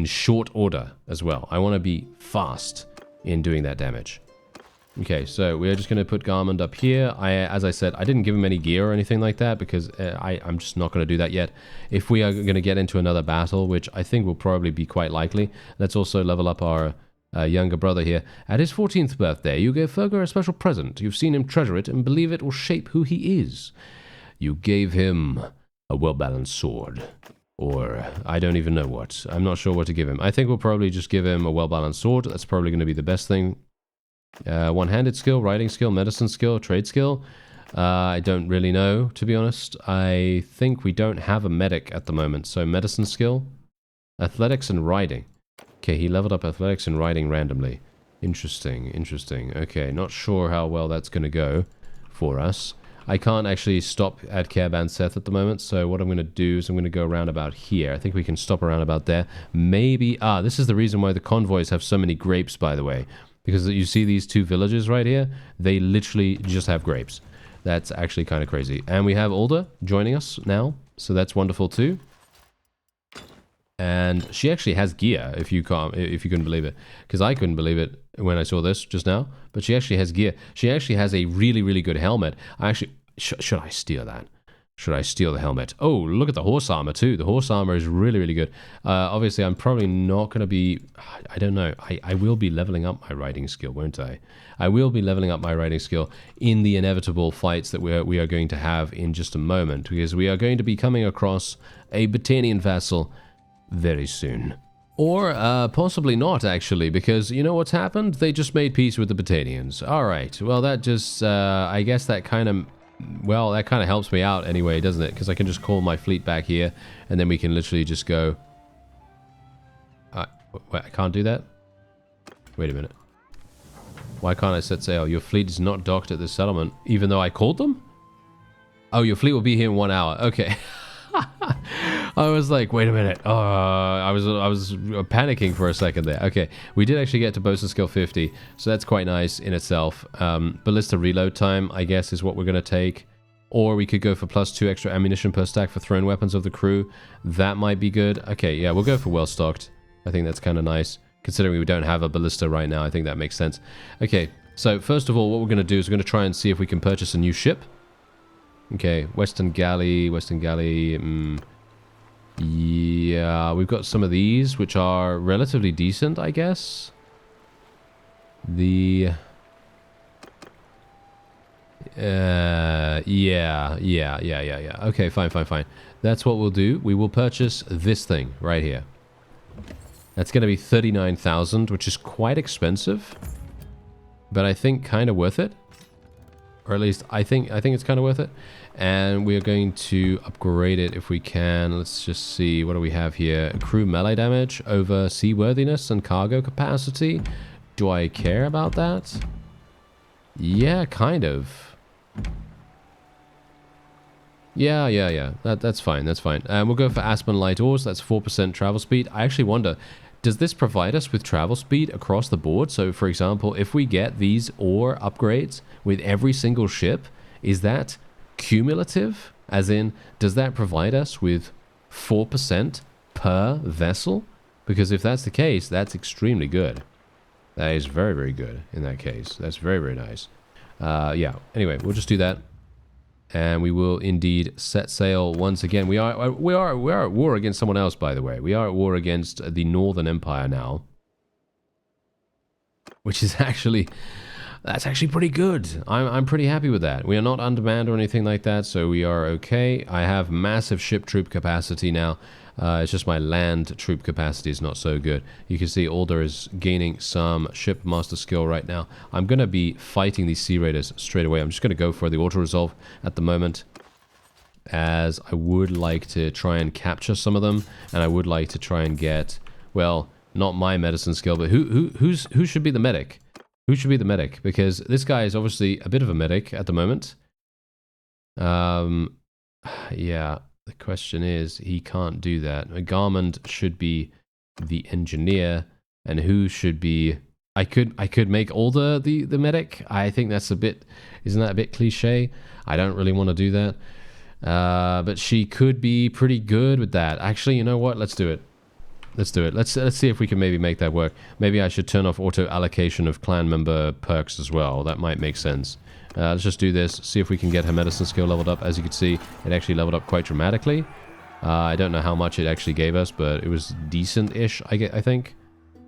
short order as well. I want to be fast in doing that damage. Okay, so we're just going to put Garmund up here. As I said, I didn't give him any gear or anything like that because I'm just not going to do that yet. If we are going to get into another battle, which I think will probably be quite likely, let's also level up our younger brother here. At his 14th birthday, you gave Fergus a special present. You've seen him treasure it and believe it will shape who he is. You gave him a well-balanced sword. Or, I don't even know what. I'm not sure what to give him. I think we'll probably just give him a well-balanced sword. That's probably going to be the best thing. One-handed skill, riding skill, medicine skill, trade skill. I don't really know, to be honest. I think we don't have a medic at the moment. So, medicine skill, athletics, and riding. Okay, he leveled up athletics and riding randomly. Interesting, interesting. Okay, not sure how well that's going to go for us. I can't actually stop at Caravan Seth at the moment, so what I'm going to do is I'm going to go around about here. I think we can stop around about there. Maybe... this is the reason why the convoys have so many grapes, by the way. Because you see these two villages right here? They literally just have grapes. That's actually kind of crazy. And we have Ulda joining us now, so that's wonderful too. And she actually has gear, if you couldn't believe it. Because I couldn't believe it when I saw this just now. But she actually has gear. She actually has a really, really good helmet. I actually... should I steal that? Should I steal the helmet? Oh, look at the horse armor too. The horse armor is really, really good. Obviously, I'm probably not going to be... I don't know. I will be leveling up my riding skill, won't I? I will be leveling up my riding skill in the inevitable fights that we are going to have in just a moment, because we are going to be coming across a Battanian vassal very soon. Or possibly not, actually, because you know what's happened? They just made peace with the Battanians. All right. Well, that just... I guess that kind of... Well, that kind of helps me out anyway, doesn't it? Because I can just call my fleet back here, and then we can literally just go... wait, I can't do that? Wait a minute. Why can't I set sail? Your fleet is not docked at this settlement, even though I called them? Oh, your fleet will be here in 1 hour. Okay. I was like, wait a minute. I was panicking for a second there. Okay, we did actually get to bosun skill 50, so that's quite nice in itself. Ballista reload time, I guess, is what we're going to take. Or we could go for +2 extra ammunition per stack for thrown weapons of the crew. That might be good. Okay, yeah, we'll go for well stocked. I think that's kind of nice. Considering we don't have a ballista right now, I think that makes sense. Okay, so first of all, what we're going to do is we're going to try and see if we can purchase a new ship. Okay, Western Galley. Yeah, we've got some of these, which are relatively decent, I guess. Yeah. Okay, fine. That's what we'll do. We will purchase this thing right here. That's going to be 39,000, which is quite expensive, but I think kind of worth it. Or at least I think it's kind of worth it. And we are going to upgrade it if we can. Let's just see, what do we have here? Crew melee damage over seaworthiness and cargo capacity. Do I care about that? Yeah, kind of. Yeah. That's fine. And we'll go for Aspen light ores. That's 4% travel speed. I actually wonder, does this provide us with travel speed across the board? So, for example, if we get these ore upgrades with every single ship, is that cumulative? As in, does that provide us with 4% per vessel? Because if that's the case, that's extremely good. That is very, very good in that case. That's very, very nice. Yeah, anyway, we'll just do that. And we will indeed set sail once again. We are at war against someone else, by the way. We are at war against the Northern Empire now. Which is actually... That's actually pretty good. I'm pretty happy with that. We are not undermanned or anything like that, so we are okay. I have massive ship troop capacity now. It's just my land troop capacity is not so good. You can see Alder is gaining some ship master skill right now. I'm going to be fighting these Sea Raiders straight away. I'm just going to go for the auto-resolve at the moment, as I would like to try and capture some of them, and I would like to try and get, well, not my medicine skill, but who should be the medic? Who should be the medic? Because this guy is obviously a bit of a medic at the moment. Yeah, the question is, he can't do that. Garmond should be the engineer, and who should be... I could make Alder the medic. I think that's a bit... Isn't that a bit cliche? I don't really want to do that. But she could be pretty good with that. Actually, you know what? Let's do it. Let's do it. Let's see if we can maybe make that work. Maybe I should turn off auto allocation of clan member perks as well. That might make sense. Let's just do this. See if we can get her medicine skill leveled up. As you can see, it actually leveled up quite dramatically. I don't know how much it actually gave us, but it was decent-ish, I think.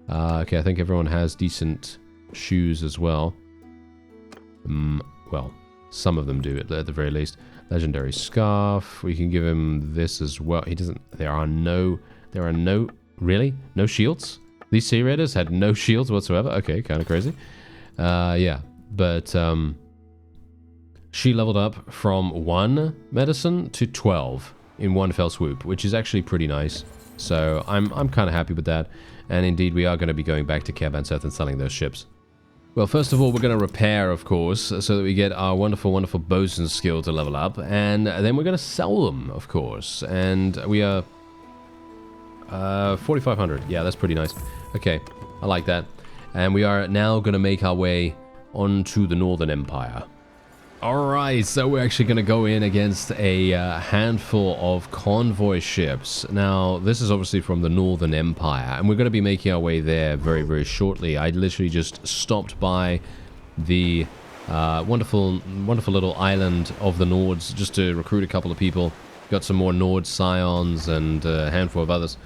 Okay, I think everyone has decent shoes as well. Well, some of them do at the very least. Legendary scarf. We can give him this as well. He doesn't... There are no... Really? No shields? These Sea Raiders had no shields whatsoever? Okay, kind of crazy. Yeah, but she leveled up from 1 medicine to 12 in one fell swoop, which is actually pretty nice. So I'm kind of happy with that. And indeed, we are going to be going back to Kerbanseth and selling those ships. Well, first of all, we're going to repair, of course, so that we get our wonderful, wonderful bosun skill to level up. And then we're going to sell them, of course. And we are... 4,500. Yeah, that's pretty nice. Okay, I like that. And we are now going to make our way onto the Northern Empire. Alright, so we're actually going to go in against a handful of convoy ships. Now, this is obviously from the Northern Empire, and we're going to be making our way there very, very shortly. I literally just stopped by the wonderful little island of the Nords just to recruit a couple of people. Got some more Nord Scions and a handful of others.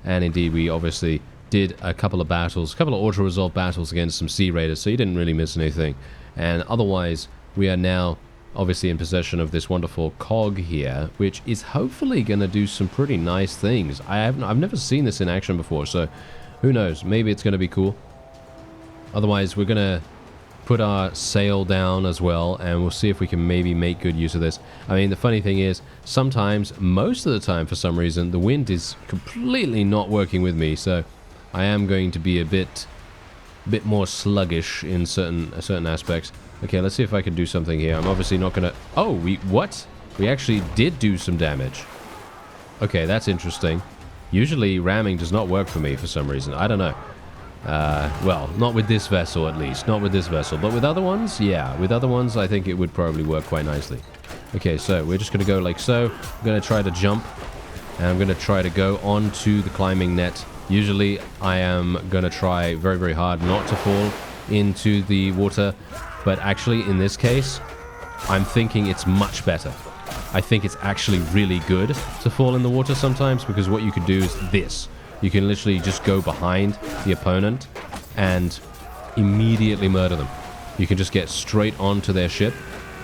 And indeed, we obviously did a couple of battles, a couple of auto-resolve battles against some Sea Raiders, so you didn't really miss anything. And otherwise, we are now obviously in possession of this wonderful cog here, which is hopefully going to do some pretty nice things. I've never seen this in action before, so who knows? Maybe it's going to be cool. Otherwise, we're going to put our sail down as well, and we'll see if we can maybe make good use of this. I mean, the funny thing is, sometimes, most of the time for some reason, the wind is completely not working with me, so I am going to be a bit more sluggish in certain aspects. Okay, let's see if I can do something here. I'm obviously not gonna... Oh, what? We actually did do some damage. Okay, that's interesting. Usually ramming does not work for me for some reason. I don't know. Well, not with this vessel at least. Not with this vessel. But with other ones, yeah. With other ones, I think it would probably work quite nicely. Okay, so we're just gonna go like so. I'm gonna try to jump. And I'm gonna try to go onto the climbing net. Usually, I am gonna try very, very hard not to fall into the water. But actually, in this case, I'm thinking it's much better. I think it's actually really good to fall in the water sometimes, because what you can do is this. You can literally just go behind the opponent and immediately murder them. You can just get straight onto their ship,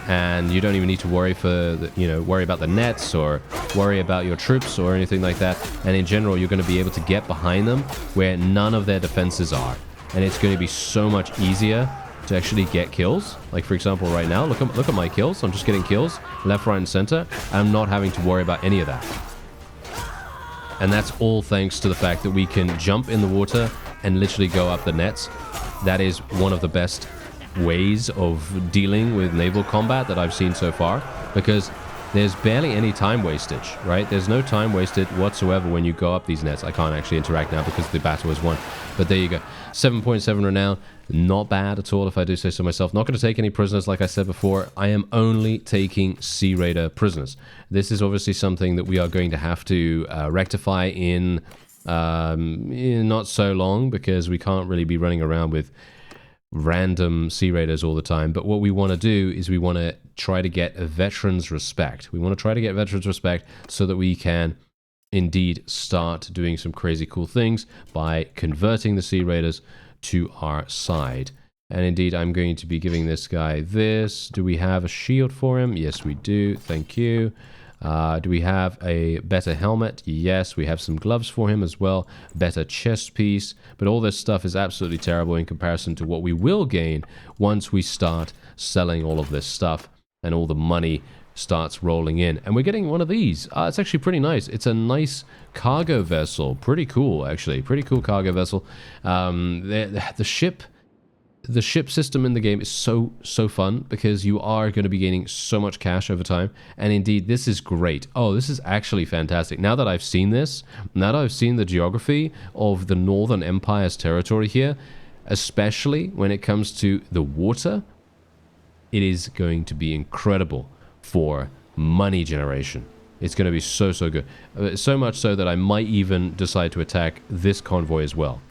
and you don't even need to worry worry about the nets or worry about your troops or anything like that. And in general, you're going to be able to get behind them where none of their defenses are. And it's going to be so much easier to actually get kills. Like, for example, right now, look at my kills. I'm just getting kills left, right, and center. I'm not having to worry about any of that. And that's all thanks to the fact that we can jump in the water and literally go up the nets. That is one of the best ways of dealing with naval combat that I've seen so far, because there's barely any time wastage, right? There's no time wasted whatsoever when you go up these nets. I can't actually interact now because the battle is won. But there you go. 7.7 renown. Not bad at all, if I do say so myself. Not going to take any prisoners, like I said before. I am only taking Sea Raider prisoners. This is obviously something that we are going to have to rectify in not so long, because we can't really be running around with random Sea Raiders all the time. But what we want to do is we want to try to get a veterans respect. We want to try to get veterans respect so that we can indeed start doing some crazy cool things by converting the Sea Raiders to our side. And indeed, I'm going to be giving this guy this. Do we have a shield for him? Yes, we do. Thank you. Do we have a better helmet? Yes, we have some gloves for him as well. Better chest piece. But all this stuff is absolutely terrible in comparison to what we will gain once we start selling all of this stuff and all the money starts rolling in. And we're getting one of these. It's actually pretty nice. It's a nice cargo vessel. Pretty cool, actually. Pretty cool cargo vessel. The ship system in the game is so fun, because you are going to be gaining so much cash over time. And indeed, this is great. Oh, this is actually fantastic. Now that I've seen this, now that I've seen the geography of the Northern Empire's territory here, especially when it comes to the water, it is going to be incredible for money generation. It's going to be so good. So much so that I might even decide to attack this convoy as well.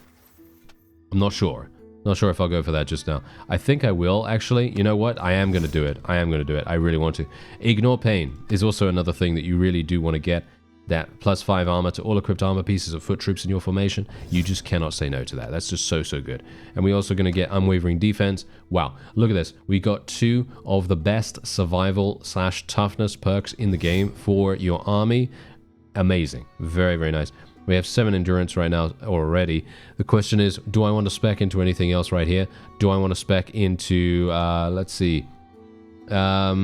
I'm not sure. Not sure if I'll go for that just now. I think I will, actually. You know what? I am going to do it. I am going to do it. I really want to. Ignore Pain is also another thing that you really do want to get. That +5 armor to all equipped armor pieces of foot troops in your formation. You just cannot say no to that. That's just so good. And we're also going to get Unwavering Defense. Wow, look at this. We got 2 of the best survival/toughness perks in the game for your army. Amazing. Very nice. We have 7 endurance right now already. The question is, do I want to spec into anything else right here? Do I want to spec into, let's see. I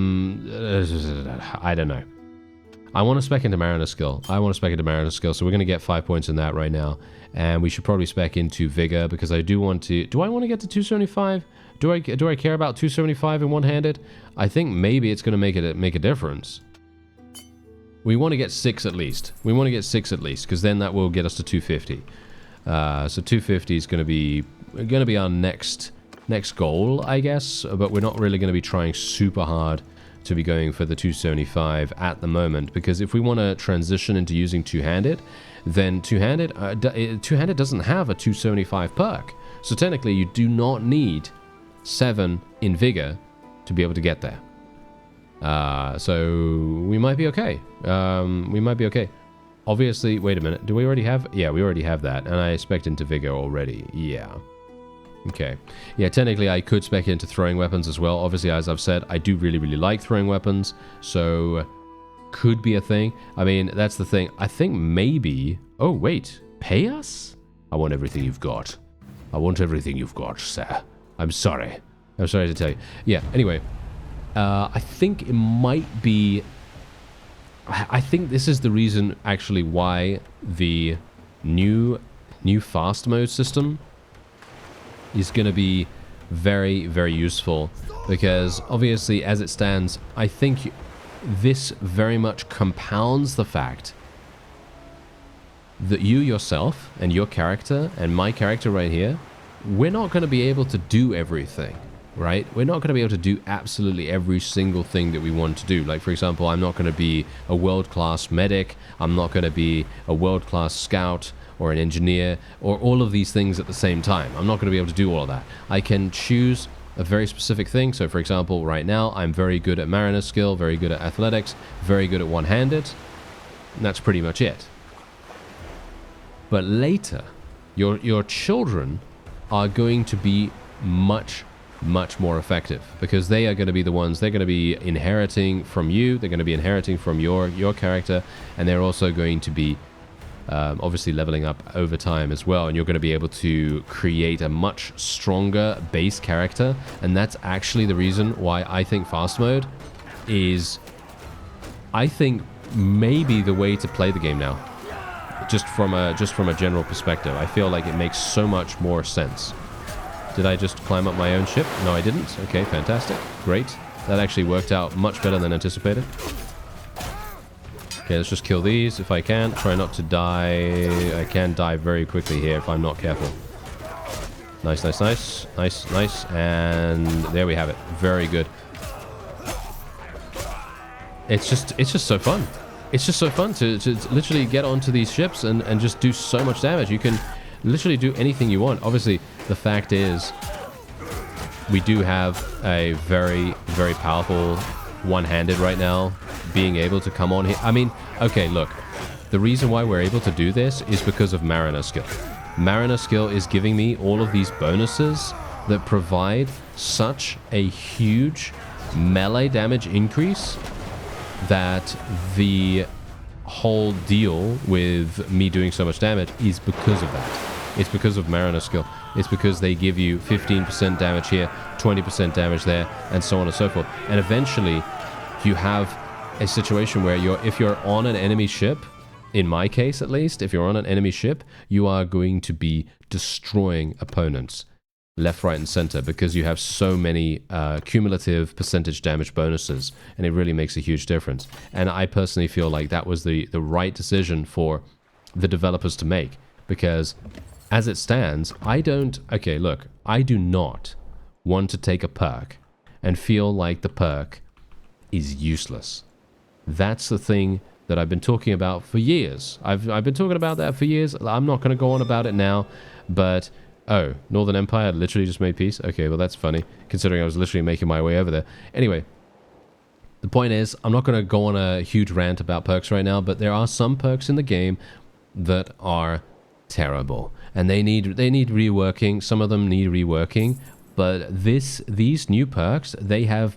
don't know. I want to spec into Mariner Skill. So we're going to get 5 points in that right now. And we should probably spec into Vigor, because I do want to... Do I want to get to 275? Do I care about 275 in one-handed? I think maybe it's going to make a difference. We want to get 6 at least. Because then that will get us to 250. So 250 is going to be our next next goal, I guess, but we're not really going to be trying super hard to be going for the 275 at the moment, because if we want to transition into using two-handed, then two-handed doesn't have a 275 perk. So technically you do not need 7 in vigor to be able to get there. So we might be okay. We might be okay. Obviously, wait a minute. Do we already have? Yeah, we already have that. And I spec'd into vigor already. Yeah. Okay. Yeah, technically I could spec into throwing weapons as well. Obviously, as I've said, I do really, really like throwing weapons. So could be a thing. I mean, that's the thing. I think maybe... Oh, wait. Pay us? I want everything you've got. I want everything you've got, sir. I'm sorry. I'm sorry to tell you. Yeah, anyway. I think it might be... I think this is the reason, actually, why the new fast mode system is going to be very, very useful. Because, obviously, as it stands, I think this very much compounds the fact that you yourself and your character and my character right here, we're not going to be able to do everything. Right? We're not going to be able to do absolutely every single thing that we want to do. Like, for example, I'm not going to be a world-class medic. I'm not going to be a world-class scout or an engineer or all of these things at the same time. I'm not going to be able to do all of that. I can choose a very specific thing. So, for example, right now, I'm very good at mariner skill, very good at athletics, very good at one-handed. And that's pretty much it. But later, your children are going to be much more effective, because they are going to be the ones, they're going to be inheriting from you, they're going to be inheriting from your character, and they're also going to be obviously leveling up over time as well, and you're going to be able to create a much stronger base character. And that's actually the reason why I think fast mode is, I think, maybe the way to play the game now. Just from a general perspective, I feel like it makes so much more sense. Did I just climb up my own ship? No, I didn't. Okay, fantastic. Great. That actually worked out much better than anticipated. Okay, let's just kill these if I can. Try not to die. I can die very quickly here if I'm not careful. Nice, nice, nice. Nice, nice. And there we have it. Very good. It's just so fun. It's just so fun to literally get onto these ships and just do so much damage. You can literally do anything you want. Obviously, the fact is, we do have a very, very powerful one-handed right now, being able to come on here. I mean, okay, look, the reason why we're able to do this is because of Mariner skill. Mariner skill is giving me all of these bonuses that provide such a huge melee damage increase that the whole deal with me doing so much damage is because of that. It's because of Mariner skill. It's because they give you 15% damage here, 20% damage there, and so on and so forth. And eventually, you have a situation where if you're on an enemy ship, in my case at least, if you're on an enemy ship, you are going to be destroying opponents left, right, and center, because you have so many cumulative percentage damage bonuses, and it really makes a huge difference. And I personally feel like that was the right decision for the developers to make, because as it stands, I do not want to take a perk and feel like the perk is useless. That's the thing that I've been talking about for years. I've been talking about that for years. I'm not going to go on about it now, but... Oh, Northern Empire literally just made peace? Okay, well that's funny, considering I was literally making my way over there. Anyway, the point is, I'm not going to go on a huge rant about perks right now, but there are some perks in the game that are terrible, and they need reworking. Some of them need reworking, but these new perks, they are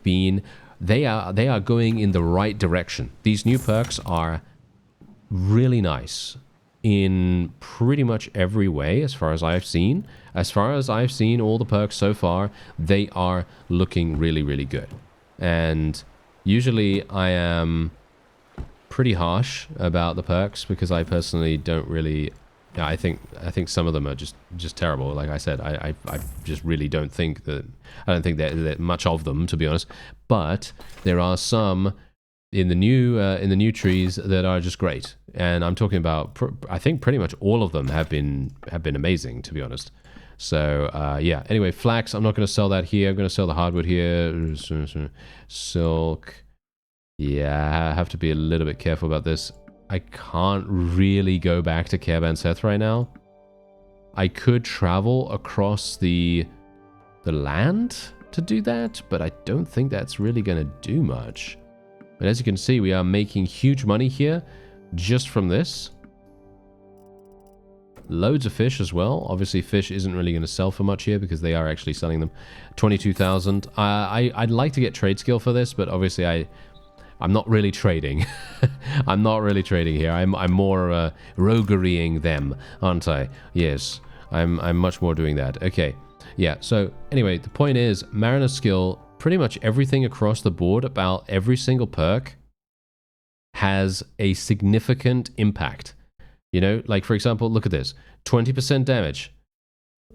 going in the right direction. These new perks are really nice in pretty much every way, as far as I've seen. As far as I've seen all the perks so far, they are looking really, really good. And usually I am pretty harsh about the perks, because I personally don't really... Yeah, I think some of them are just terrible. Like I said, I just really don't think that... I don't think that much of them, to be honest. But there are some in the new trees that are just great, and I'm talking about. I think pretty much all of them have been amazing, to be honest. So, yeah. Anyway, flax, I'm not going to sell that here. I'm going to sell the hardwood here. Silk. Yeah, I have to be a little bit careful about this. I can't really go back to Caravan-Seth right now. I could travel across the land to do that, but I don't think that's really going to do much. But as you can see, we are making huge money here just from this. Loads of fish as well. Obviously, fish isn't really going to sell for much here because they are actually selling them. 22,000. I'd like to get trade skill for this, but obviously I'm not really trading. I'm not really trading here. I'm more roguerying them, aren't I? Yes, I'm much more doing that. Okay, yeah. So anyway, the point is, Mariner skill, pretty much everything across the board about every single perk has a significant impact. You know, like for example, look at this: 20% damage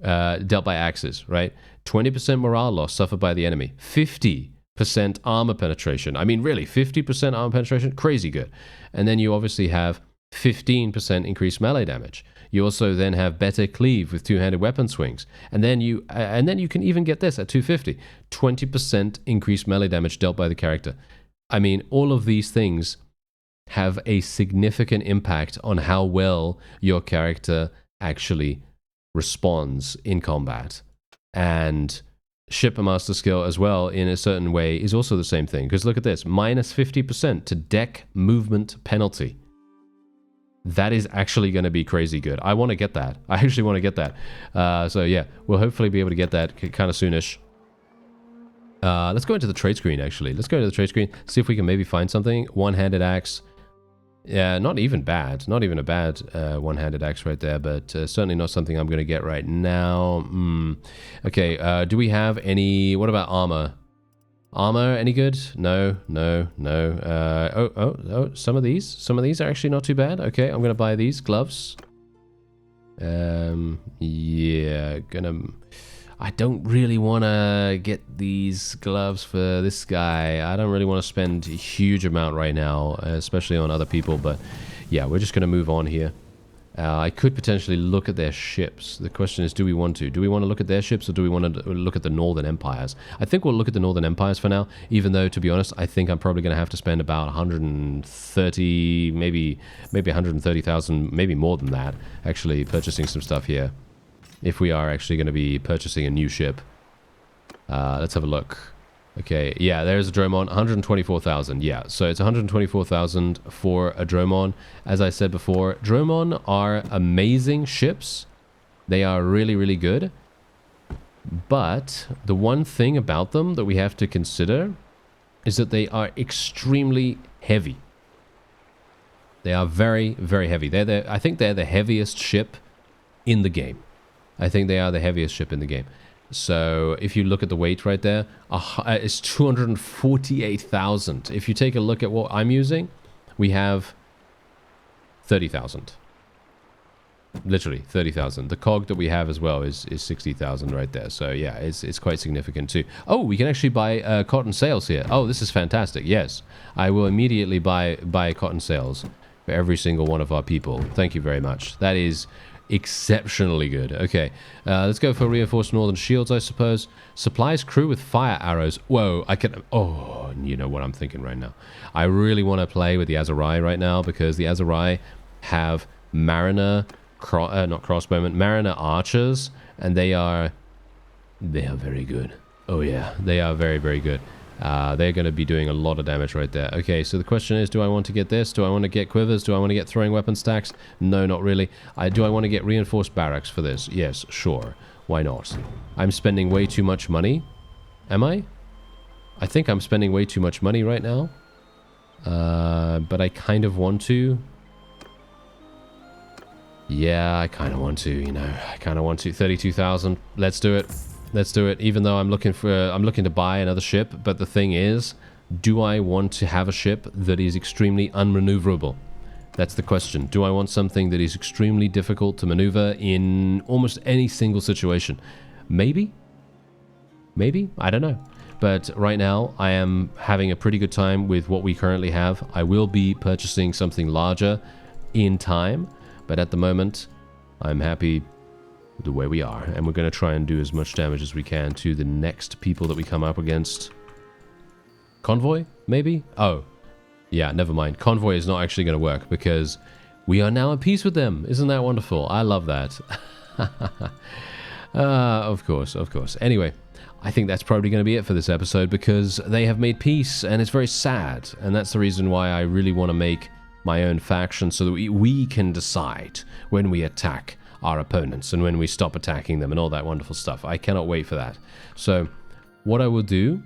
dealt by axes, right? 20% morale loss suffered by the enemy. 50% armor penetration. I mean, really, 50% armor penetration, crazy good. And then you obviously have 15% increased melee damage. You also then have better cleave with two-handed weapon swings, and then you can even get this at 250, 20% increased melee damage dealt by the character. I mean, all of these things have a significant impact on how well your character actually responds in combat. And Shipmaster skill as well, in a certain way, is also the same thing. Because look at this, minus 50% to deck movement penalty. That is actually going to be crazy good. I want to get that. I actually want to get that. So yeah, we'll hopefully be able to get that kind of soonish. Let's go into the trade screen, actually. Let's go into the trade screen, see if we can maybe find something. One-handed axe. Yeah, not even bad. Not even a bad one-handed axe right there, but certainly not something I'm going to get right now. Okay, do we have any... What about armor? Armor, any good? No, no, no. Some of these are actually not too bad. Okay, I'm going to buy these gloves. Yeah, I don't really want to get these gloves for this guy. I don't really want to spend a huge amount right now, especially on other people. But yeah, we're just going to move on here. I could potentially look at their ships. The question is, do we want to? Do we want to look at their ships, or do we want to look at the Northern Empires? I think we'll look at the Northern Empires for now, even though, to be honest, I think I'm probably going to have to spend about 130, maybe 130,000, maybe more than that, actually purchasing some stuff here. If we are actually going to be purchasing a new ship. Let's have a look. Okay, yeah, there's a Dromon, 124,000. Yeah, so it's 124,000 for a Dromon. As I said before, Dromon are amazing ships. They are really, really good. But the one thing about them that we have to consider is that they are extremely heavy. They are very, very heavy. I think they're the heaviest ship in the game. I think they are the heaviest ship in the game. So if you look at the weight right there, it's 248,000. If you take a look at what I'm using, we have 30,000. Literally 30,000. The cog that we have as well is 60,000 right there. So yeah, it's quite significant too. Oh, we can actually buy cotton sails here. Oh, this is fantastic. Yes, I will immediately buy cotton sails for every single one of our people. Thank you very much. That is exceptionally good. Okay, let's go for reinforced northern shields, I suppose. Supplies crew with fire arrows. Whoa, I can... Oh, you know what I'm thinking right now. I really want to play with the Azurai right now, because the Azurai have Mariner... not crossbowmen, Mariner archers, and they are very good. Oh yeah, they are very, very good. They're going to be doing a lot of damage right there. Okay, so the question is, do I want to get this? Do I want to get quivers? Do I want to get throwing weapon stacks? No, not really. Do I want to get reinforced barracks for this? Yes, sure. Why not? I'm spending way too much money. Am I? I think I'm spending way too much money right now. But I kind of want to. Yeah, I kind of want to, you know. I kind of want to. 32,000. Let's do it. Let's do it. Even though I'm looking to buy another ship, but the thing is, do I want to have a ship that is extremely unmaneuverable? That's the question. Do I want something that is extremely difficult to maneuver in almost any single situation? Maybe. Maybe. I don't know. But right now, I am having a pretty good time with what we currently have. I will be purchasing something larger in time, but at the moment, I'm happy the way we are. And we're going to try and do as much damage as we can to the next people that we come up against. Convoy, maybe? Oh, yeah, never mind. Convoy is not actually going to work because we are now at peace with them. Isn't that wonderful? I love that. Of course, of course. Anyway, I think that's probably going to be it for this episode because they have made peace and it's very sad. And that's the reason why I really want to make my own faction so that we can decide when we attack our opponents and when we stop attacking them and all that wonderful stuff. I cannot wait for that. So what I will do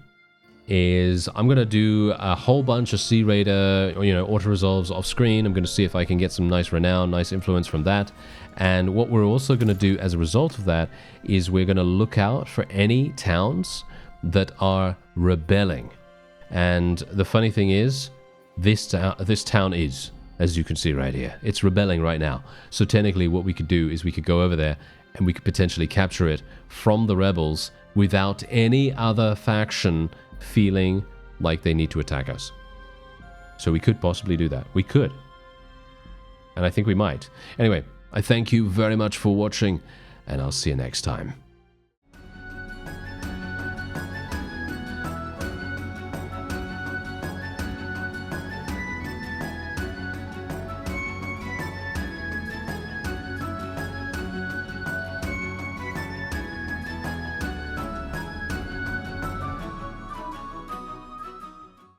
is I'm going to do a whole bunch of Sea Raider, auto-resolves off screen. I'm going to see if I can get some nice renown, nice influence from that. And what we're also going to do as a result of that is we're going to look out for any towns that are rebelling. And the funny thing is, this town is, as you can see right here, it's rebelling right now. So technically what we could do is we could go over there and we could potentially capture it from the rebels without any other faction feeling like they need to attack us. So we could possibly do that. We could. And I think we might. Anyway, I thank you very much for watching, and I'll see you next time.